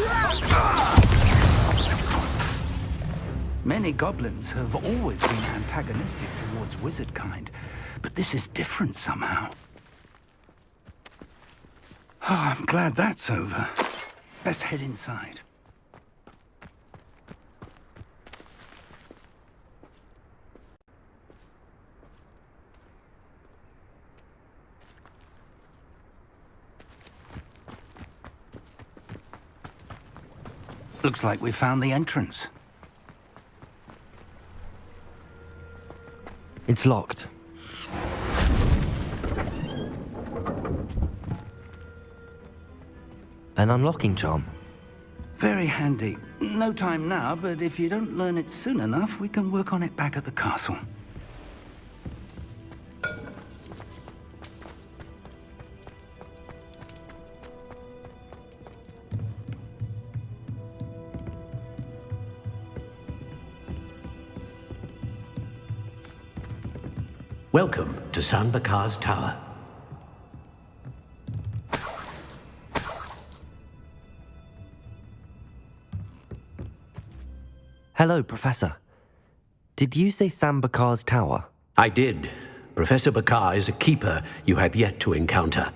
Many goblins have always been antagonistic towards wizard kind, but this is different somehow. Oh, I'm glad that's over. Best head inside. Looks like we found the entrance. It's locked. An unlocking charm. Very handy. No time now, but if you don't learn it soon enough, we can work on it back at the castle. Welcome to Sanbakar's Tower. Hello, Professor. Did you say Sanbakar's Tower? I did. Professor Bakar is a keeper you have yet to encounter.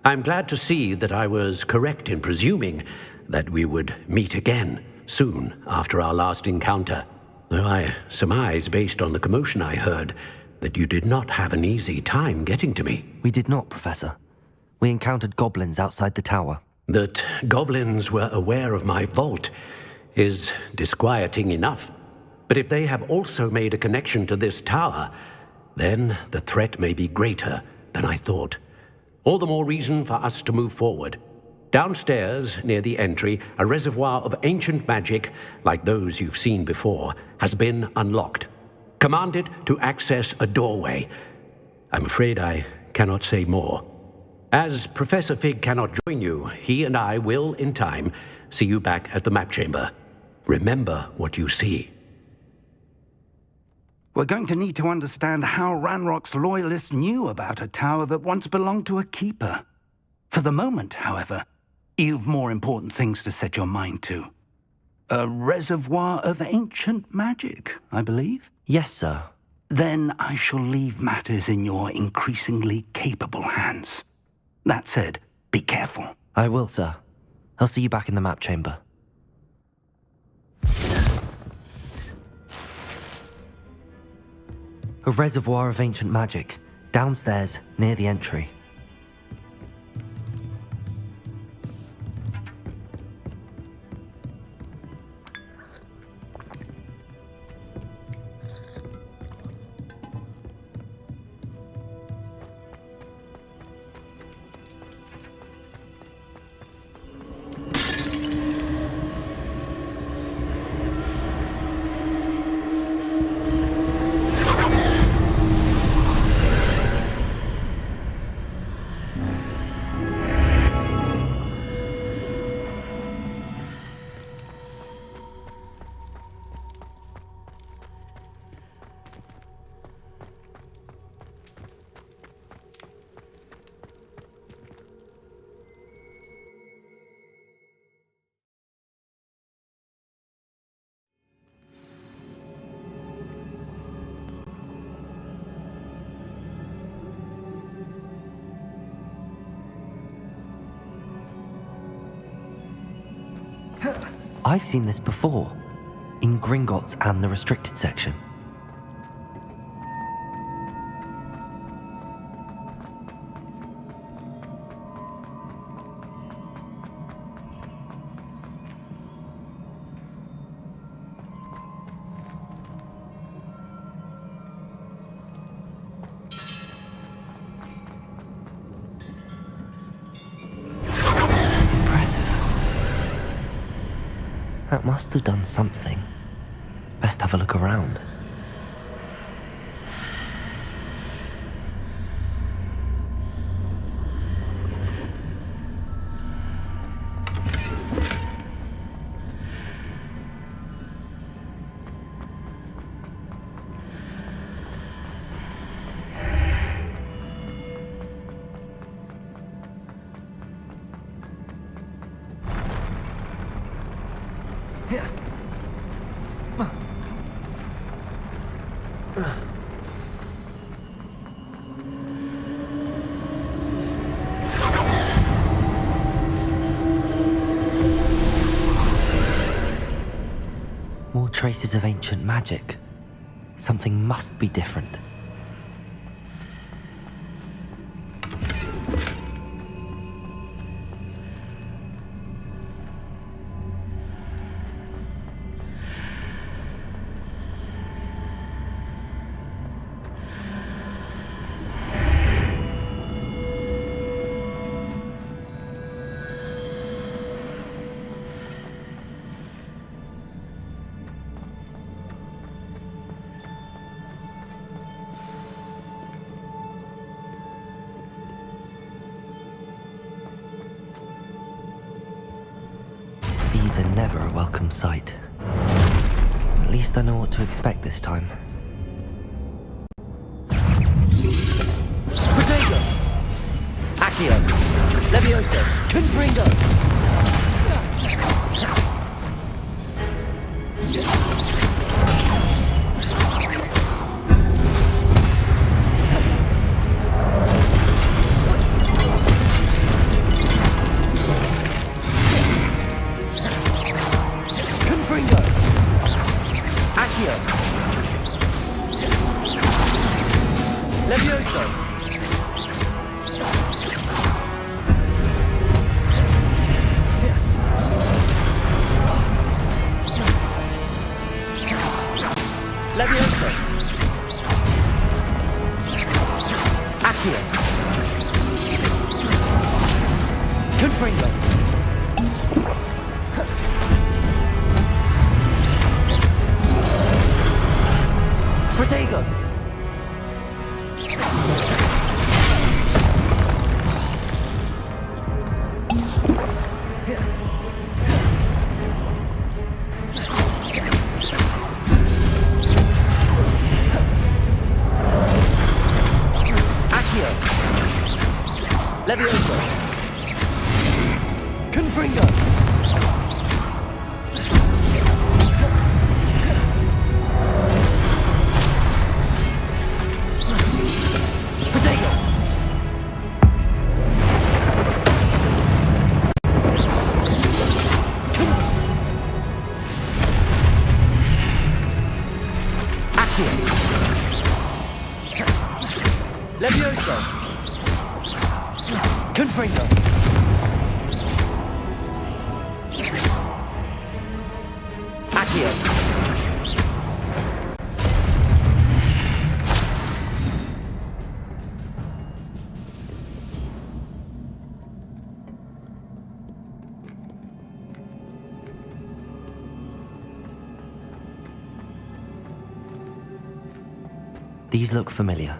I'm glad to see that I was correct in presuming that we would meet again soon after our last encounter, though I surmise, based on the commotion I heard, that you did not have an easy time getting to me. We did not, Professor. We encountered goblins outside the tower. That goblins were aware of my vault is disquieting enough. But if they have also made a connection to this tower, then the threat may be greater than I thought. All the more reason for us to move forward. Downstairs, near the entry, a reservoir of ancient magic, like those you've seen before, has been unlocked. Commanded to access a doorway. I'm afraid I cannot say more. As Professor Fig cannot join you, he and I will, in time, see you back at the map chamber. Remember what you see. We're going to need to understand how Ranrock's loyalists knew about a tower that once belonged to a keeper. For the moment, however, you've more important things to set your mind to. A reservoir of ancient magic, I believe? Yes, sir. Then I shall leave matters in your increasingly capable hands. That said, be careful. I will, sir. I'll see you back in the map chamber. A reservoir of ancient magic, downstairs, near the entry. I've seen this before, in Gringotts and the restricted section. That must have done something. Best have a look around. More traces of ancient magic. Something must be different. These are never a welcome sight. At least I know what to expect this time. Caretaker! Accio! Levioso! Confringo! Levioso! Confringo! Potato! Accio! Levioso! Confringo! Accio! These look familiar.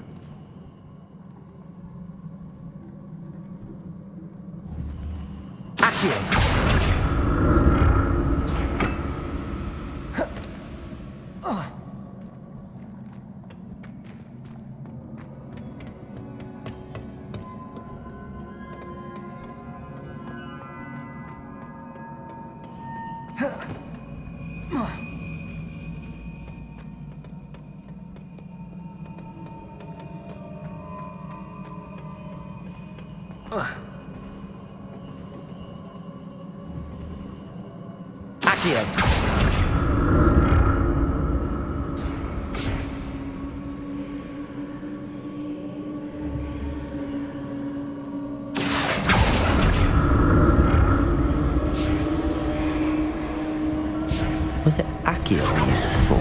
Was it Accio we used before?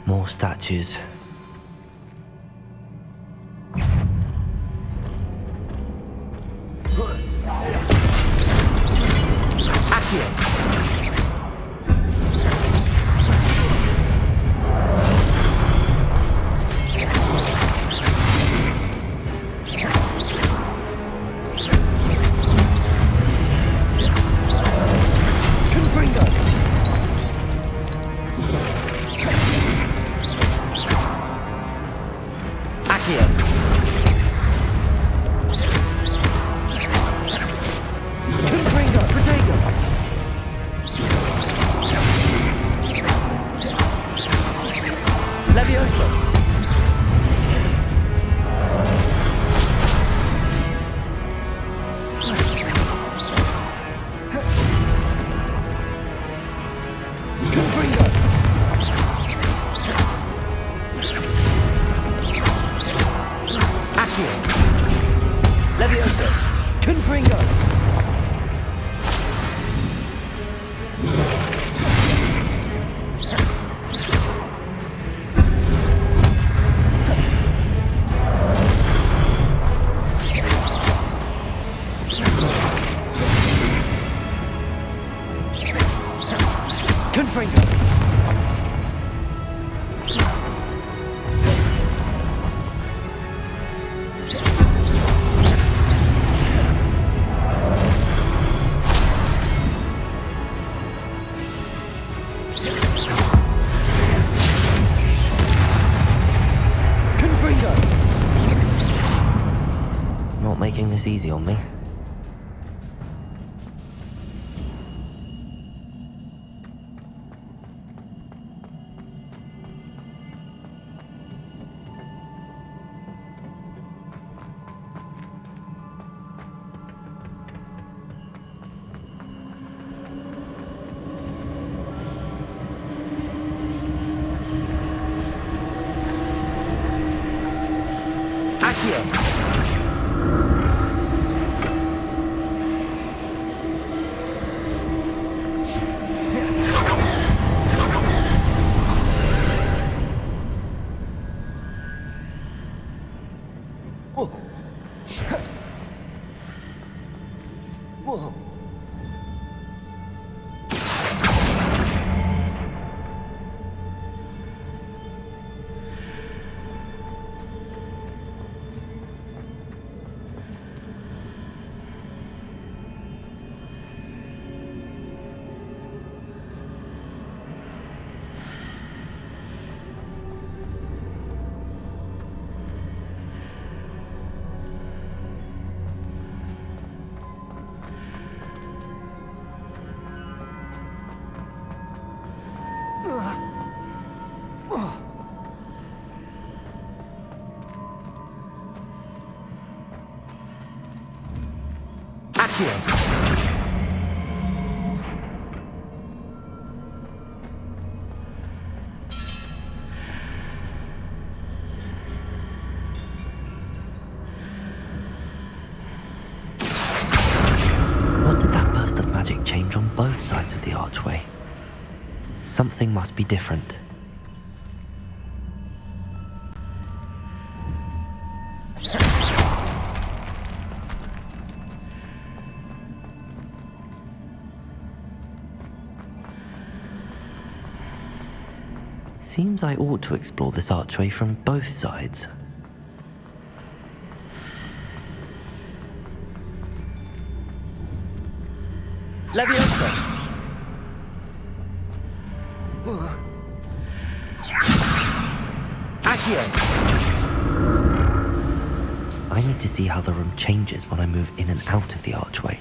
More statues. Not making this easy on me. What did that burst of magic change on both sides of the archway? Something must be different. Seems I ought to explore this archway from both sides. Leviosa! Accio! I need to see how the room changes when I move in and out of the archway.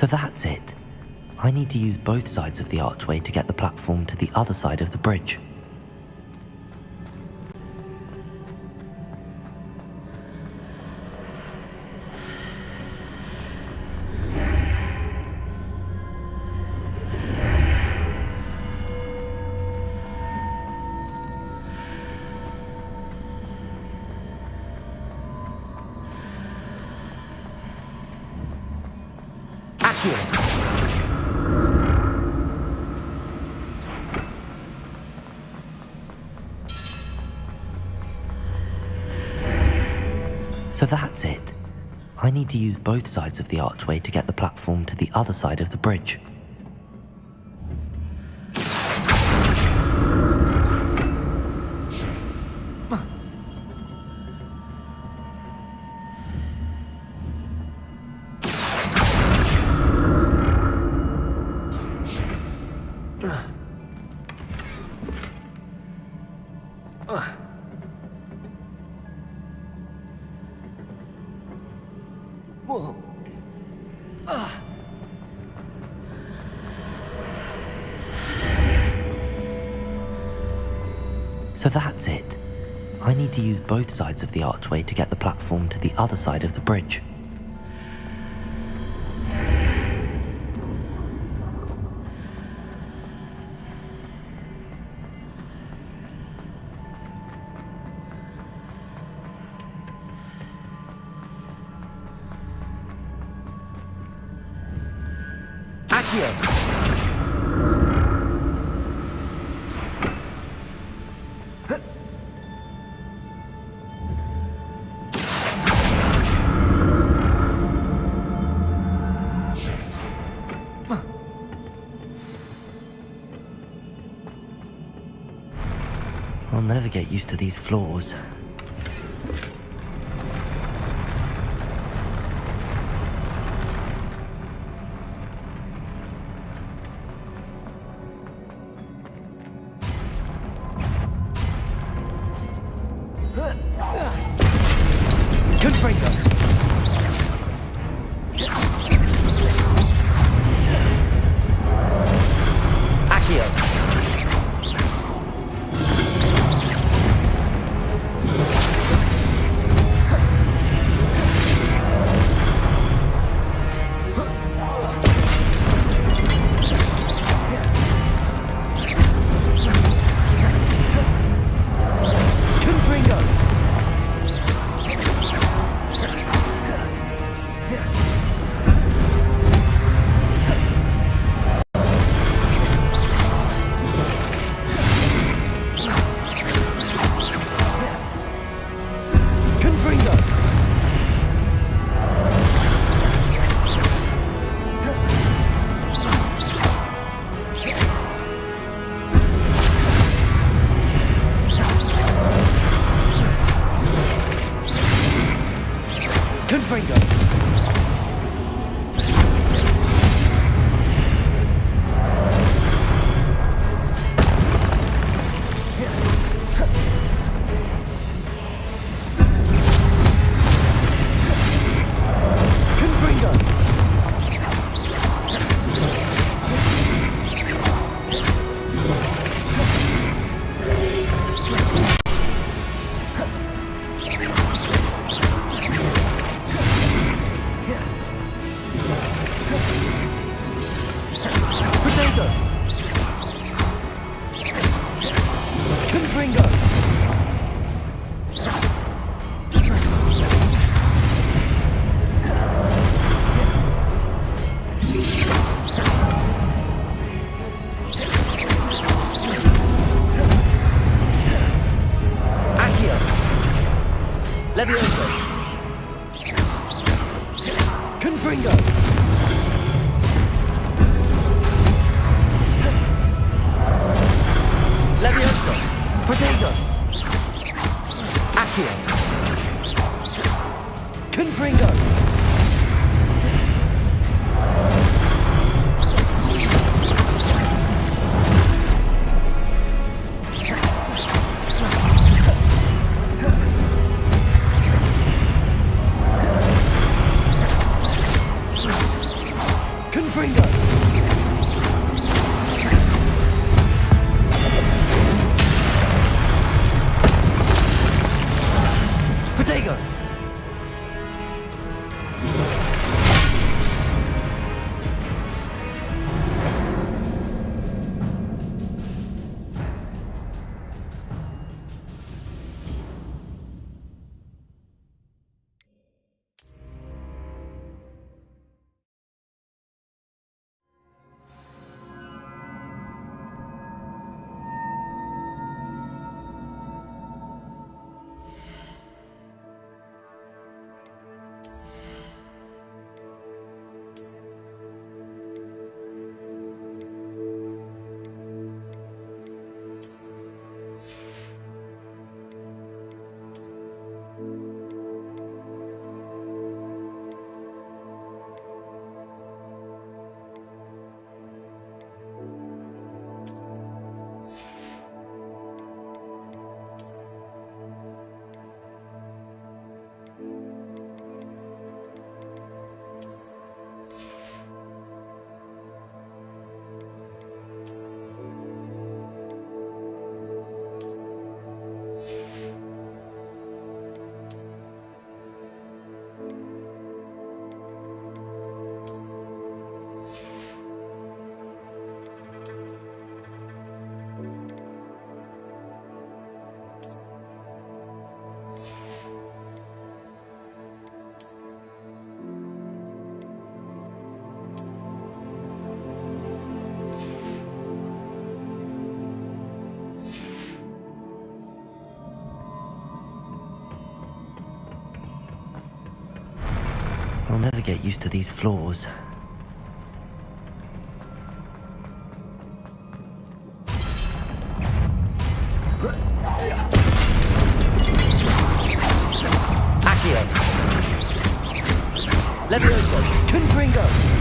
So that's it. I need to use both sides of the archway to get the platform to the other side of the bridge. So that's it. I need to use both sides of the archway to get the platform to the other side of the bridge. So that's it. I need to use both sides of the archway to get the platform to the other side of the bridge. I'll never get used to these floors. Levioso! Confringo! Levioso! Protego! never get used to these floors. Accio. Levioso. Confringo.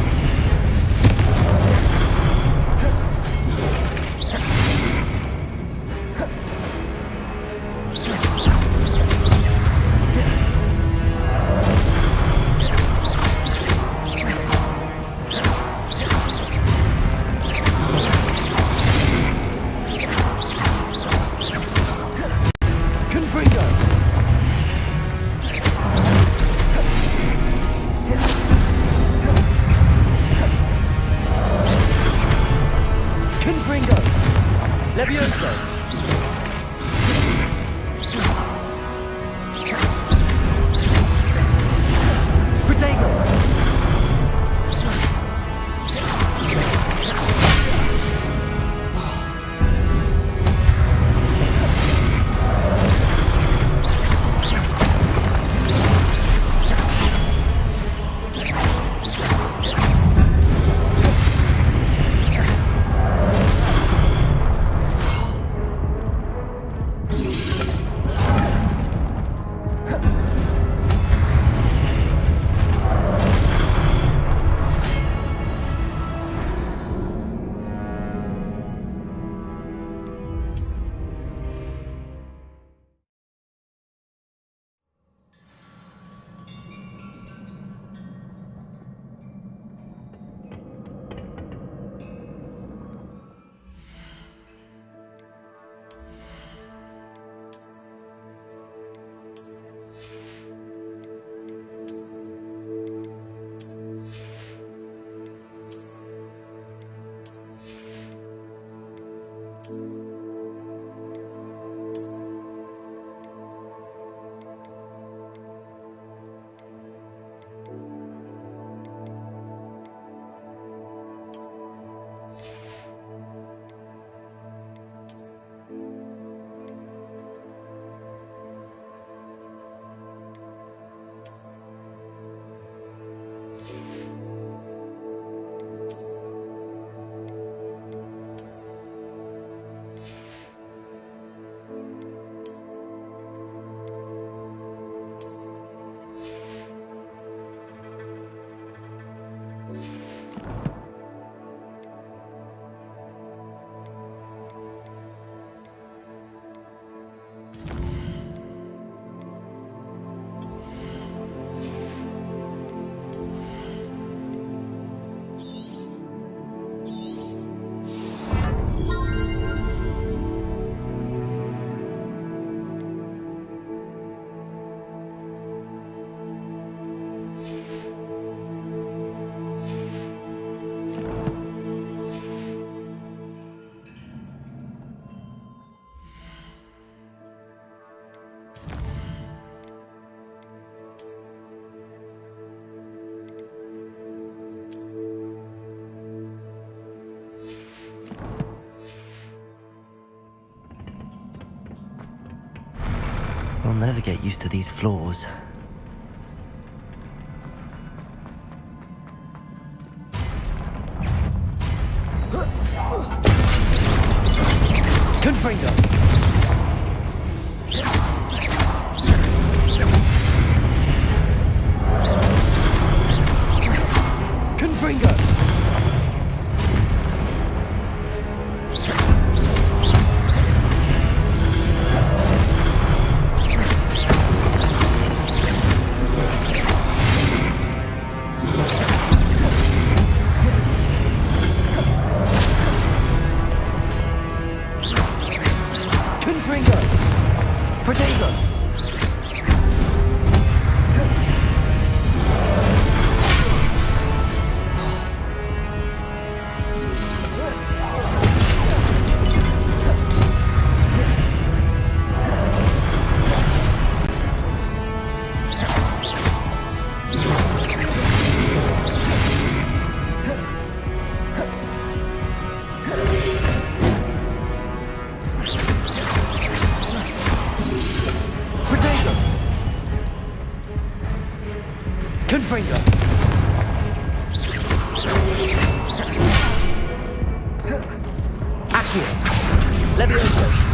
I'll never get used to these floors. Confringo. Confringo. Accio. Levioso.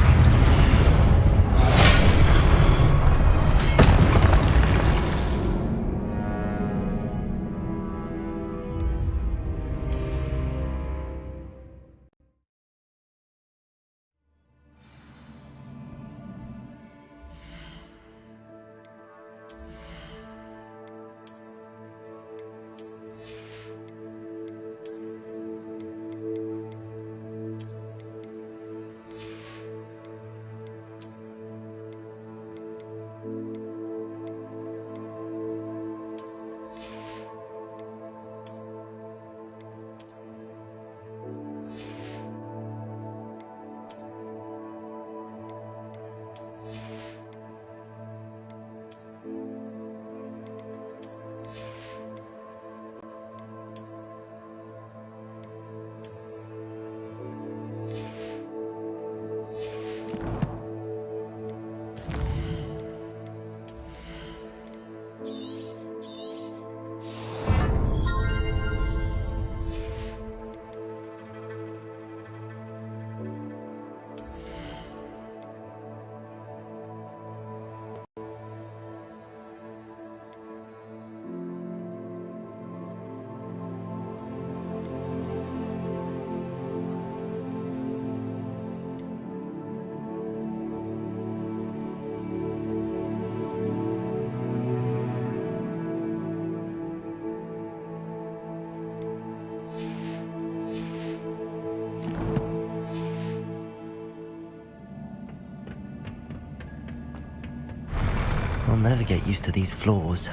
I'll never get used to these floors.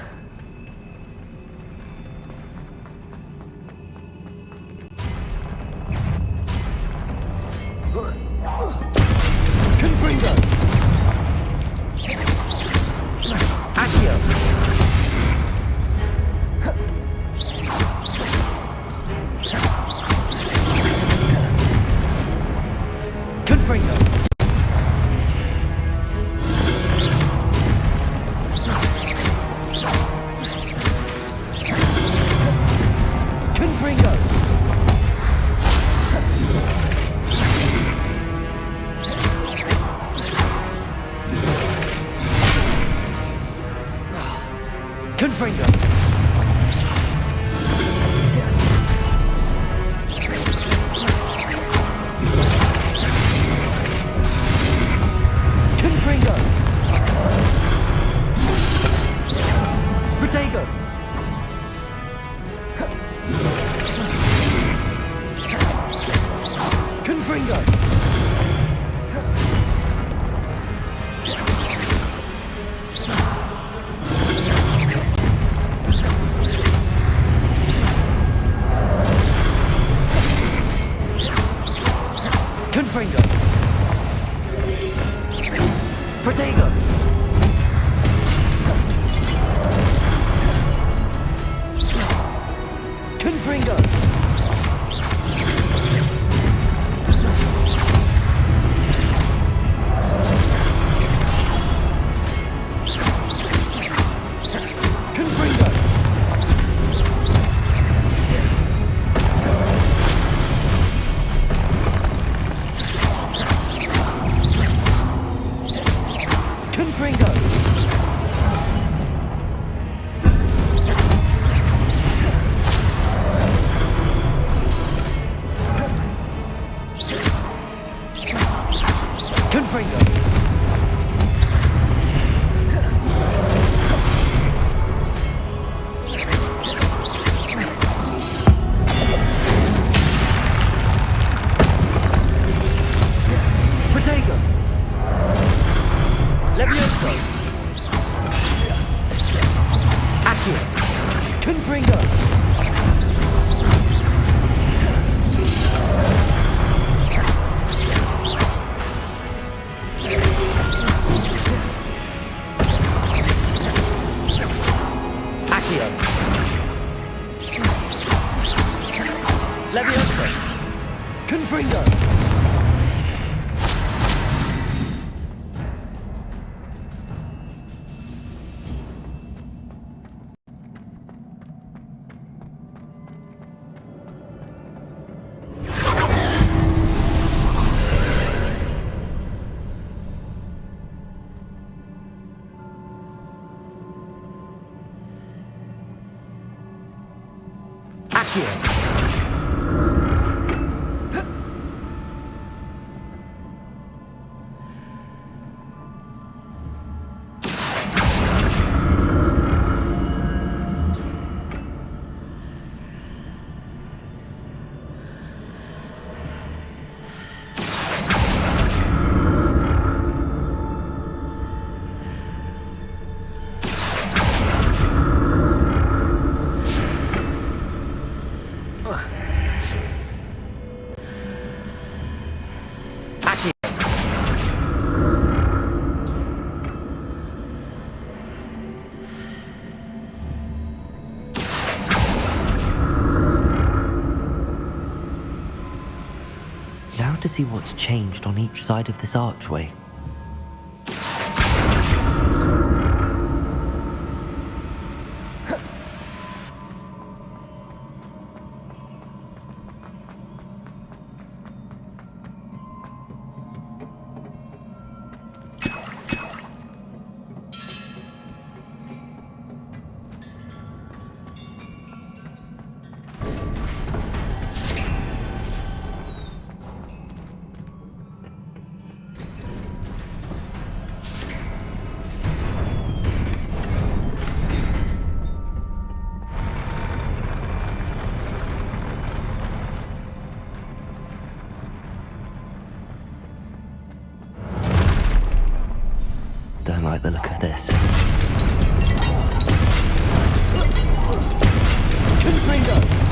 Confringo. Accio. Confringo. Confringo. Confringo. Confringo. Protego. Confringo. Confringo. Protego. Confringo. Confringo. Confringo. Confringo. Protego. Levioso. Accio. Confringo. Accio. Levioso. Confringo. Accio. Now to see what's changed on each side of this archway. Don't like the look of this. Confringo.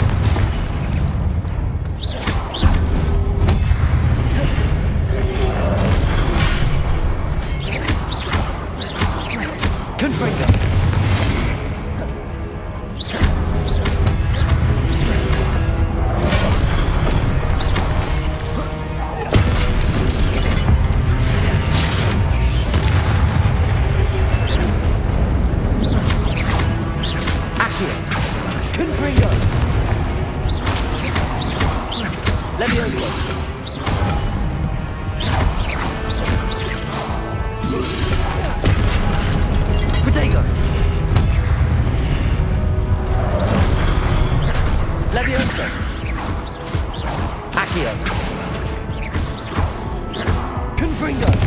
Confringo.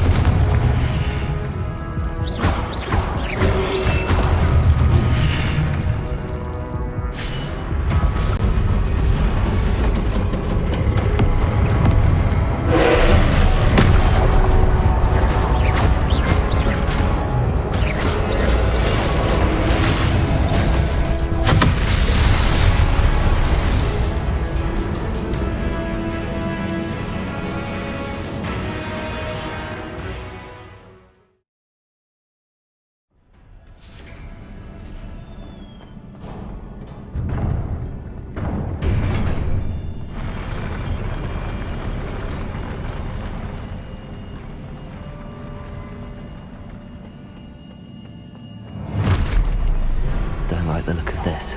Don't like the look of this.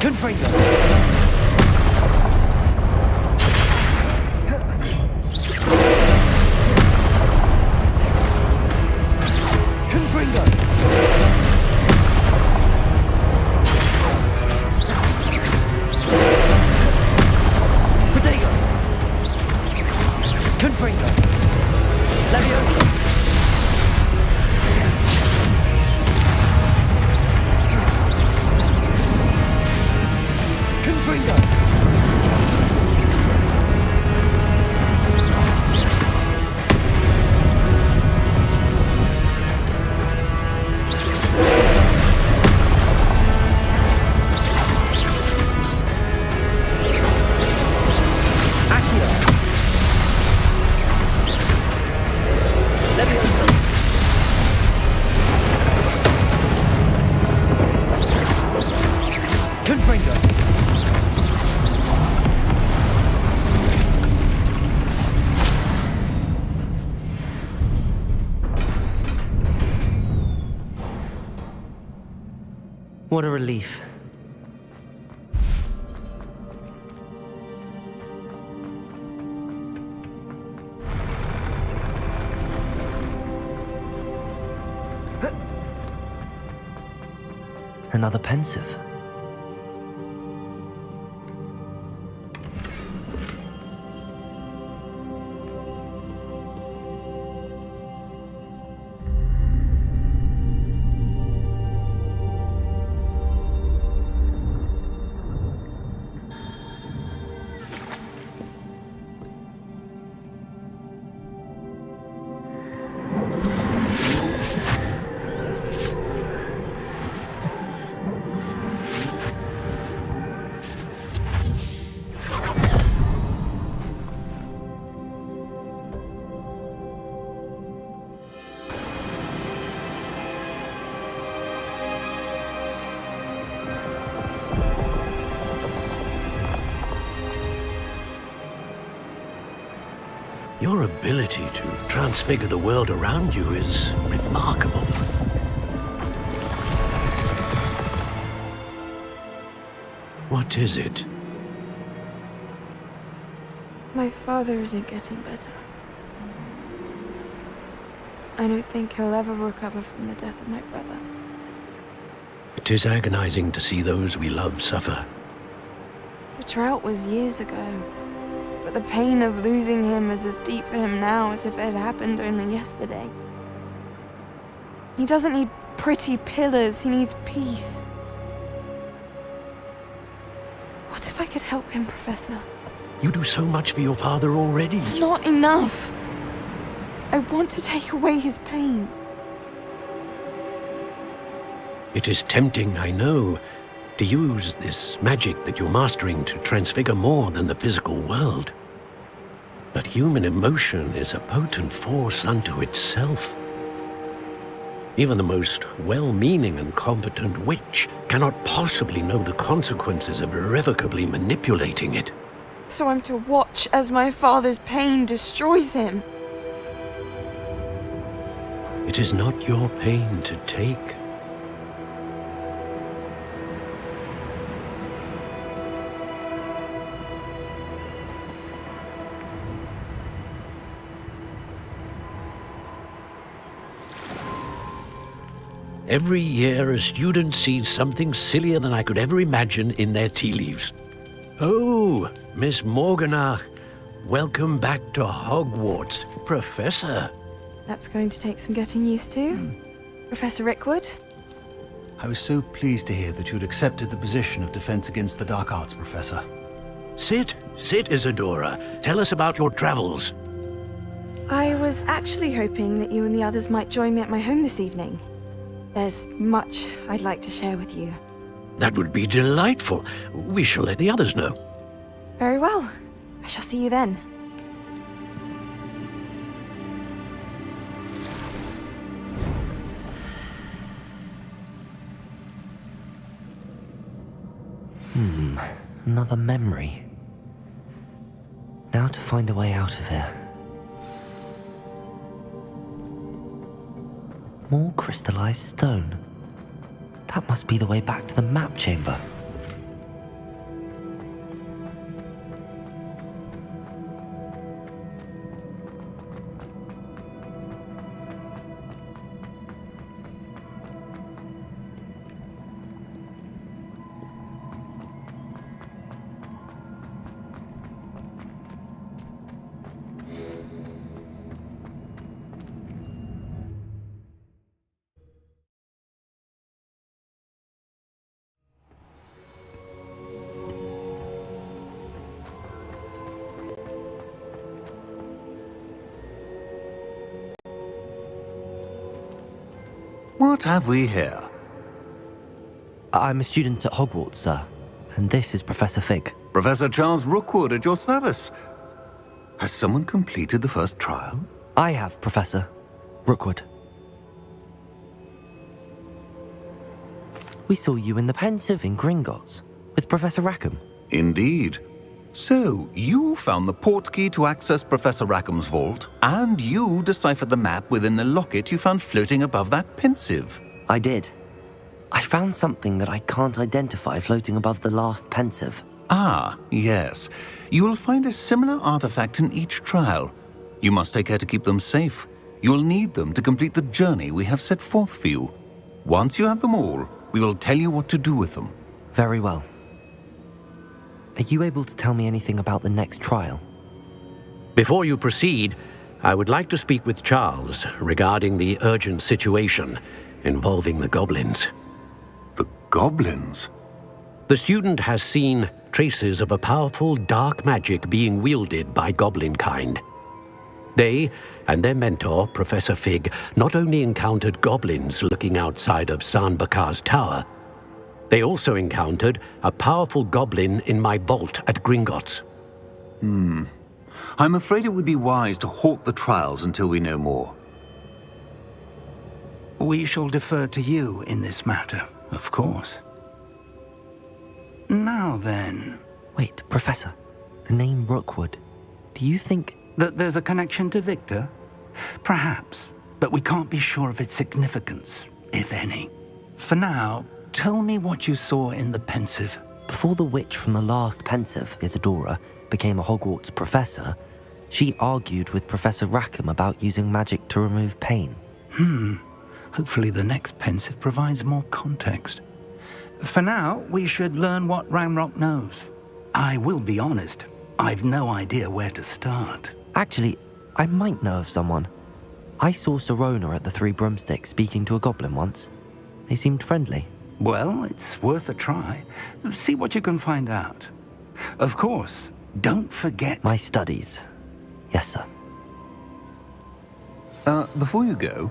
Confringo! What a relief. Another pensive. Your ability to transfigure the world around you is remarkable. What is it? My father isn't getting better. I don't think he'll ever recover from the death of my brother. It is agonizing to see those we love suffer. The drought was years ago, but the pain of losing him is as deep for him now as if it had happened only yesterday. He doesn't need pretty pillars, he needs peace. What if I could help him, Professor? You do so much for your father already. It's not enough. I want to take away his pain. It is tempting, I know, to use this magic that you're mastering to transfigure more than the physical world. But human emotion is a potent force unto itself. Even the most well-meaning and competent witch cannot possibly know the consequences of irrevocably manipulating it. So I'm to watch as my father's pain destroys him. It is not your pain to take. Every year, a student sees something sillier than I could ever imagine in their tea leaves. Oh, Miss Morganach, welcome back to Hogwarts, Professor. That's going to take some getting used to. Professor Rickwood? I was so pleased to hear that you'd accepted the position of Defense Against the Dark Arts, Professor. Sit, Isadora. Tell us about your travels. I was actually hoping that you and the others might join me at my home this evening. There's much I'd like to share with you. That would be delightful. We shall let the others know. Very well. I shall see you then. Another memory. Now to find a way out of here. More crystallized stone. That must be the way back to the map chamber. What have we here? I'm a student at Hogwarts, sir. And this is Professor Fig. Professor Charles Rookwood at your service. Has someone completed the first trial? I have, Professor Rookwood. We saw you in the Pensive in Gringotts with Professor Rackham. Indeed. So, you found the portkey to access Professor Rackham's vault, and you deciphered the map within the locket you found floating above that Pensive. I did. I found something that I can't identify floating above the last Pensive. Ah, yes. You will find a similar artifact in each trial. You must take care to keep them safe. You will need them to complete the journey we have set forth for you. Once you have them all, we will tell you what to do with them. Very well. Are you able to tell me anything about the next trial? Before you proceed, I would like to speak with Charles regarding the urgent situation involving the goblins. The goblins? The student has seen traces of a powerful dark magic being wielded by goblin kind. They and their mentor, Professor Fig, not only encountered goblins looking outside of Sanbakar's tower, they also encountered a powerful goblin in my vault at Gringotts. I'm afraid it would be wise to halt the trials until we know more. We shall defer to you in this matter, of course. Now then... Wait, Professor. The name Rookwood. Do you think... that there's a connection to Victor? Perhaps, but we can't be sure of its significance, if any. For now, tell me what you saw in the Pensive. Before the witch from the last Pensive, Isadora, became a Hogwarts professor, she argued with Professor Rackham about using magic to remove pain. Hopefully the next Pensive provides more context. For now, we should learn what Ranrock knows. I will be honest, I've no idea where to start. Actually, I might know of someone. I saw Sirona at the Three Broomsticks speaking to a goblin once. They seemed friendly. Well, it's worth a try. See what you can find out. Of course, don't forget... My studies. Yes, sir. Before you go...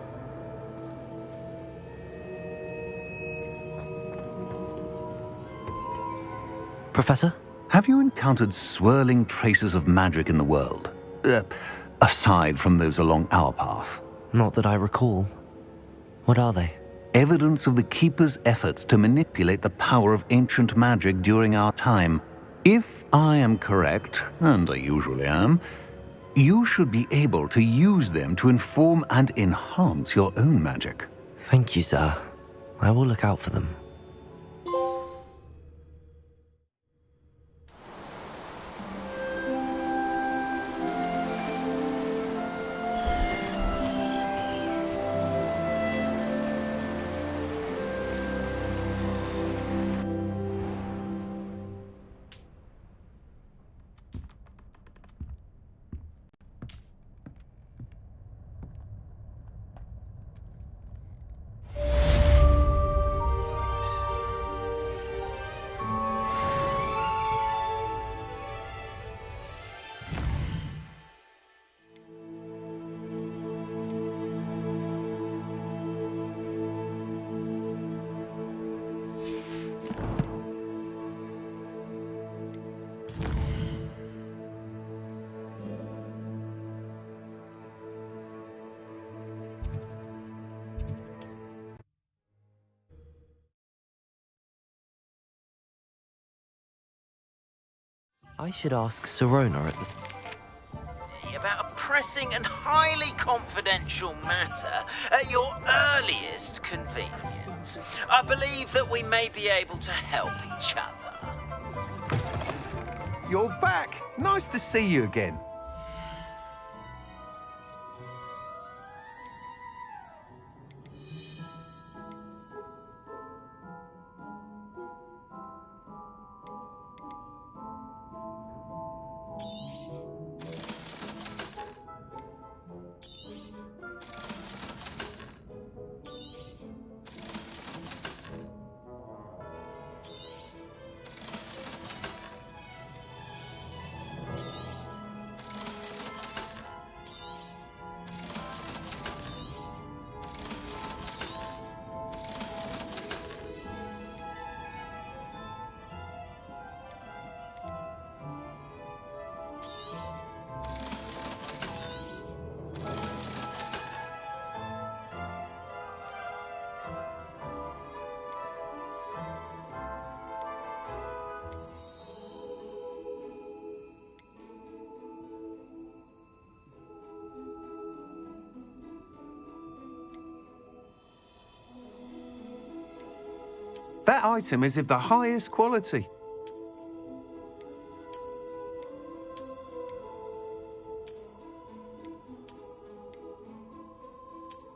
Professor? Have you encountered swirling traces of magic in the world? Aside from those along our path? Not that I recall. What are they? Evidence of the Keeper's efforts to manipulate the power of ancient magic during our time. If I am correct, and I usually am, you should be able to use them to inform and enhance your own magic. Thank you, sir. I will look out for them. I should ask Sirona at the... About a pressing and highly confidential matter at your earliest convenience. I believe that we may be able to help each other. You're back! Nice to see you again. That item is of the highest quality.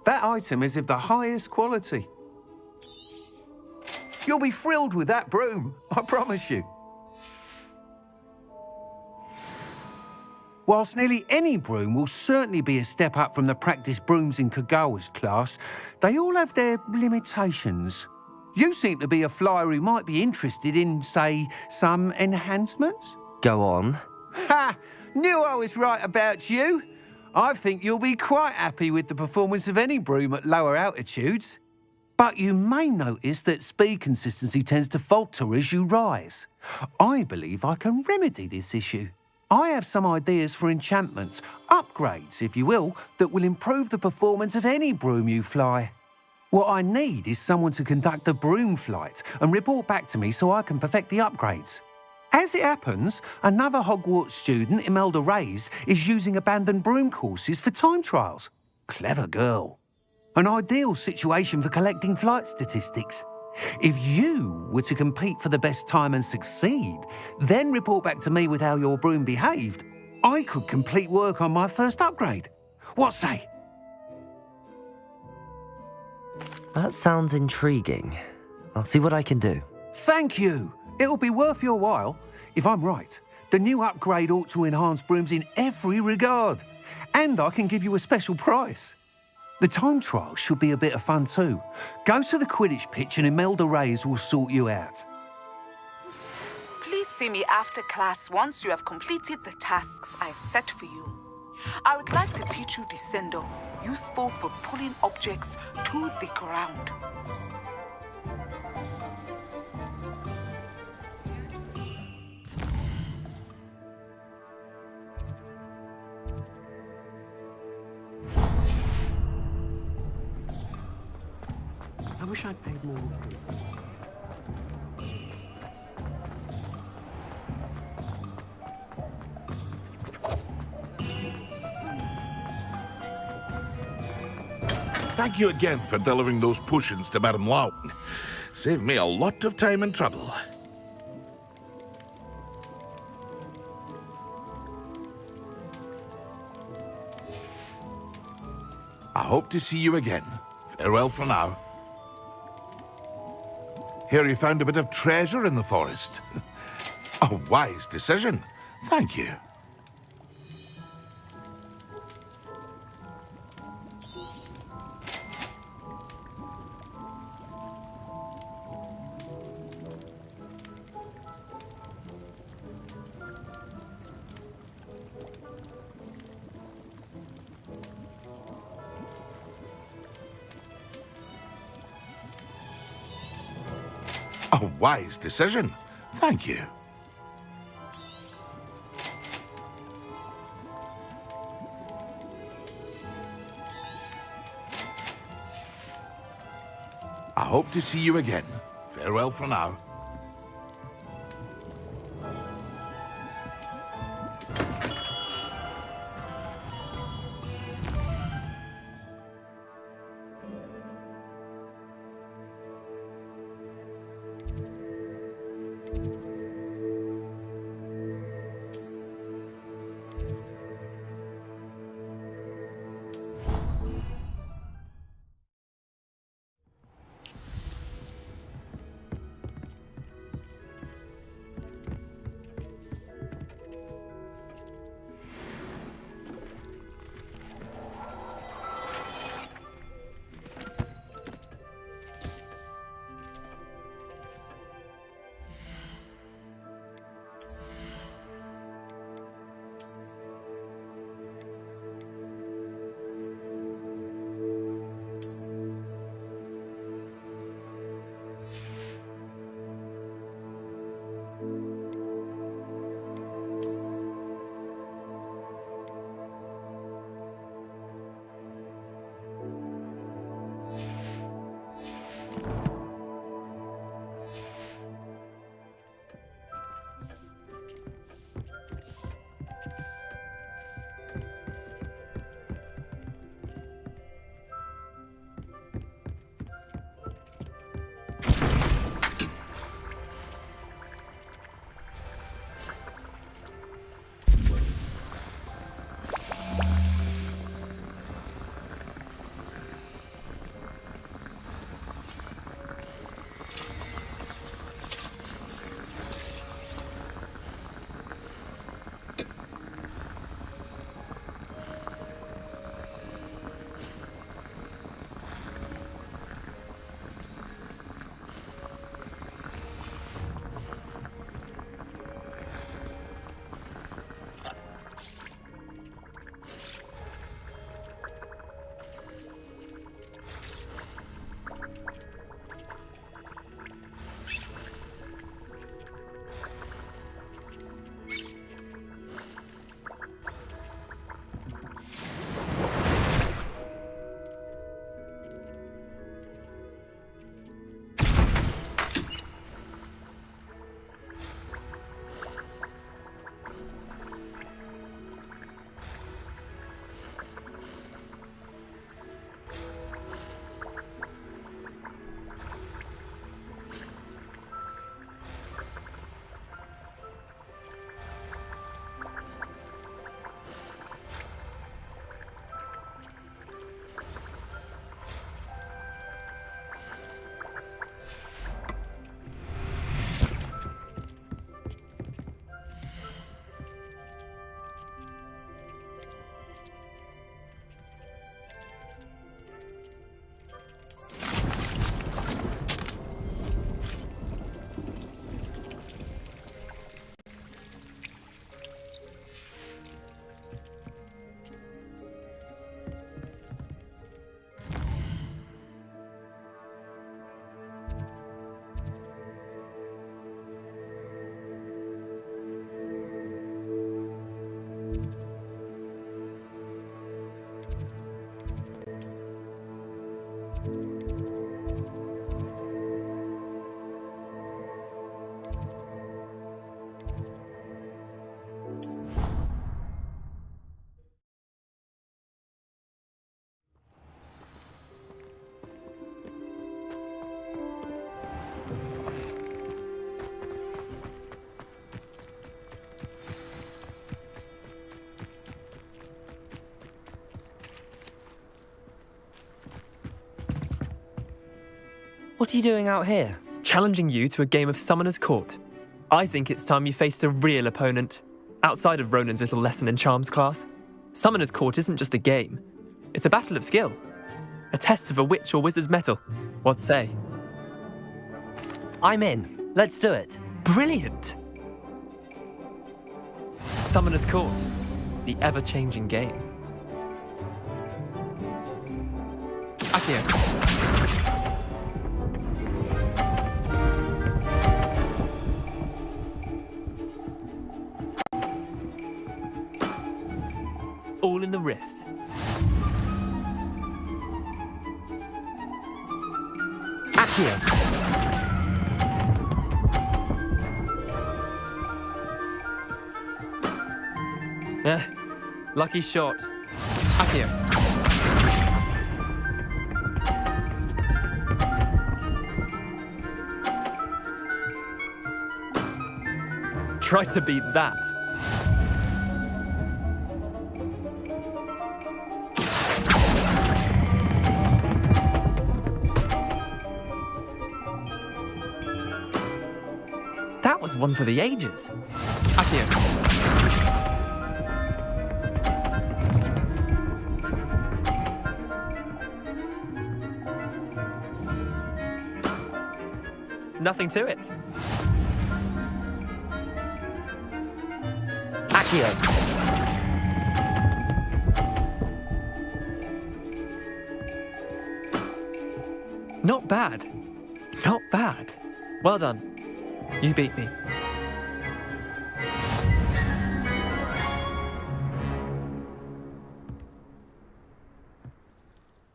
That item is of the highest quality. You'll be thrilled with that broom, I promise you. Whilst nearly any broom will certainly be a step up from the practice brooms in Kagawa's class, they all have their limitations. You seem to be a flyer who might be interested in, say, some enhancements? Go on. Ha! Knew I was right about you. I think you'll be quite happy with the performance of any broom at lower altitudes. But you may notice that speed consistency tends to falter as you rise. I believe I can remedy this issue. I have some ideas for enchantments, upgrades, if you will, that will improve the performance of any broom you fly. What I need is someone to conduct a broom flight and report back to me so I can perfect the upgrades. As it happens, another Hogwarts student, Imelda Reyes, is using abandoned broom courses for time trials. Clever girl. An ideal situation for collecting flight statistics. If you were to compete for the best time and succeed, then report back to me with how your broom behaved, I could complete work on my first upgrade. What say? That sounds intriguing. I'll see what I can do. Thank you. It'll be worth your while. If I'm right, the new upgrade ought to enhance brooms in every regard. And I can give you a special price. The time trial should be a bit of fun too. Go to the Quidditch pitch and Imelda Reyes will sort you out. Please see me after class once you have completed the tasks I've set for you. I would like to teach you Descendo, useful for pulling objects to the ground. I wish I'd paid more. Thank you again for delivering those potions to Madame Loudon. Saved me a lot of time and trouble. I hope to see you again. Farewell for now. Here you found a bit of treasure in the forest. A wise decision. Thank you. A wise decision. Thank you. I hope to see you again. Farewell for now. What are you doing out here? Challenging you to a game of Summoner's Court. I think it's time you faced a real opponent, outside of Ronan's little lesson in charms class. Summoner's Court isn't just a game. It's a battle of skill. A test of a witch or wizard's mettle. What say? I'm in. Let's do it. Brilliant! Summoner's Court. The ever-changing game. Accio. All in the wrist. Accio. Lucky shot. Accio. Try to beat that. That was one for the ages. Accio. Nothing to it. Accio. Not bad. Not bad. Well done. You beat me.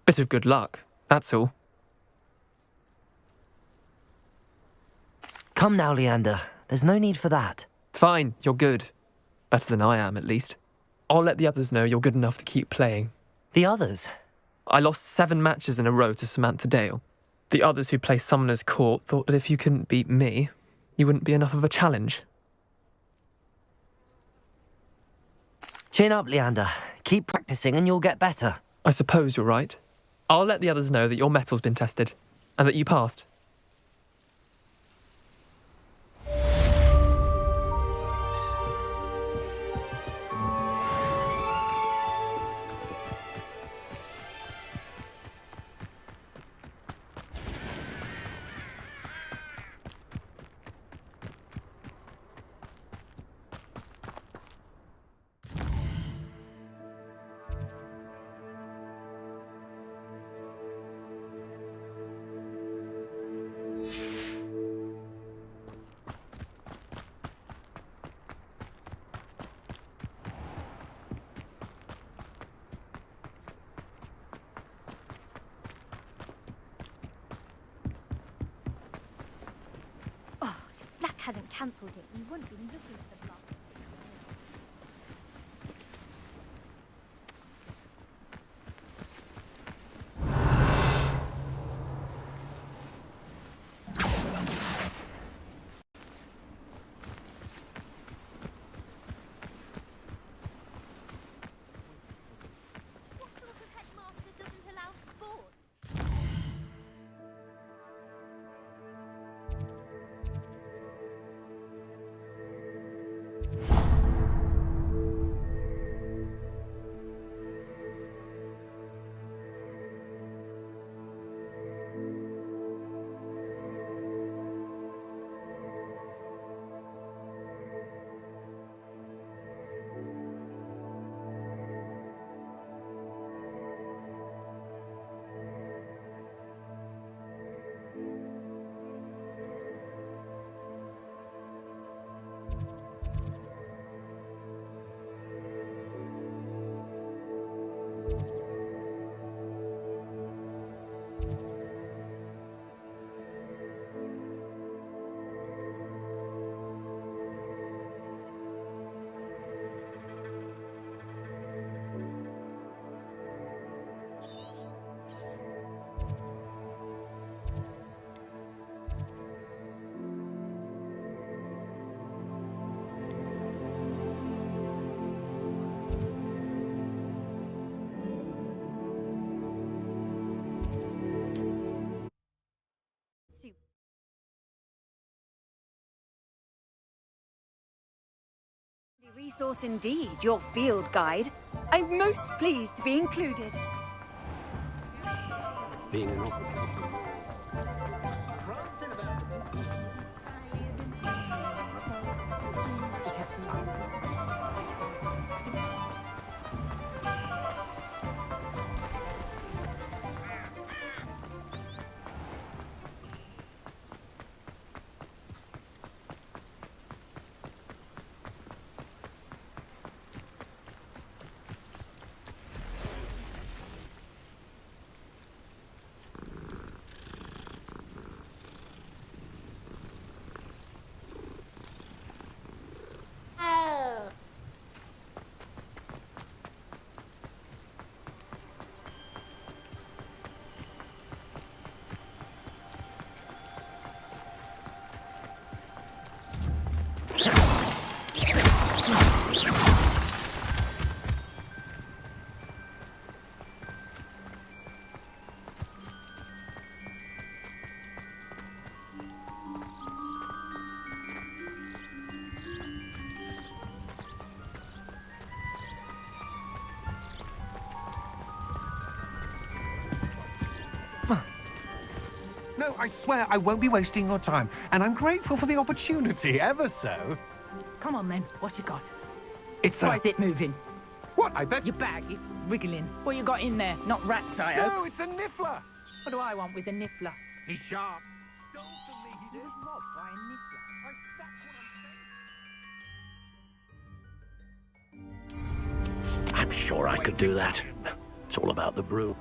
Bit of good luck, that's all. Come now, Leander. There's no need for that. Fine, you're good. Better than I am, at least. I'll let the others know you're good enough to keep playing. The others? I lost 7 matches in a row to Samantha Dale. The others who play Summoner's Court thought that if you couldn't beat me, you wouldn't be enough of a challenge. Chin up, Leander. Keep practicing and you'll get better. I suppose you're right. I'll let the others know that your metal's been tested, and that you passed. Hadn't cancelled it, we wouldn't be looking for the block. What sort of headmaster doesn't allow sports? resource indeed, your field guide. I'm most pleased to be included. Being an No, I swear I won't be wasting your time, and I'm grateful for the opportunity, ever so. Come on then, what you got? It's Why is it moving? What, I bet? Your bag, it's wriggling. What you got in there? Not rats, I hope. No, it's a niffler! What do I want with a niffler? He's sharp. He was robbed by a niffler. I'm sure I could do that. It's all about the brew.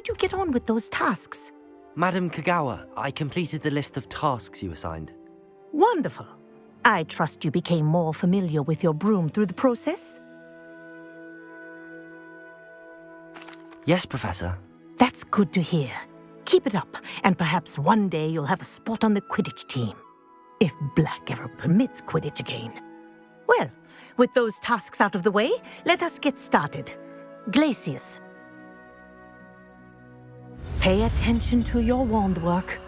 you get on with those tasks? Madam Kagawa, I completed the list of tasks you assigned. Wonderful. I trust you became more familiar with your broom through the process? Yes, Professor. That's good to hear. Keep it up, and perhaps one day you'll have a spot on the Quidditch team. If Black ever permits Quidditch again. Well, with those tasks out of the way, let us get started. Glacius. Pay attention to your wand work.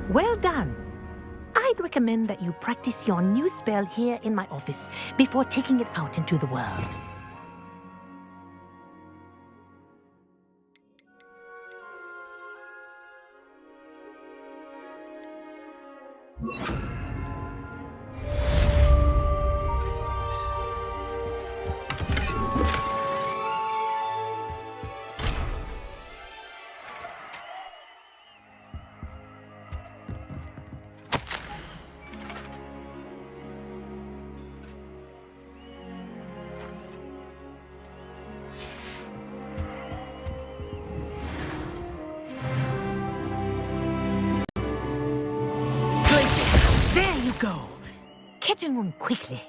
Well done. I'd recommend that you practice your new spell here in my office before taking it out into the world. There you go. Catching on quickly.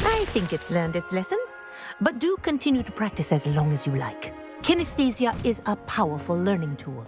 I think it's learned its lesson, but do continue to practice as long as you like. Kinesthesia is a powerful learning tool.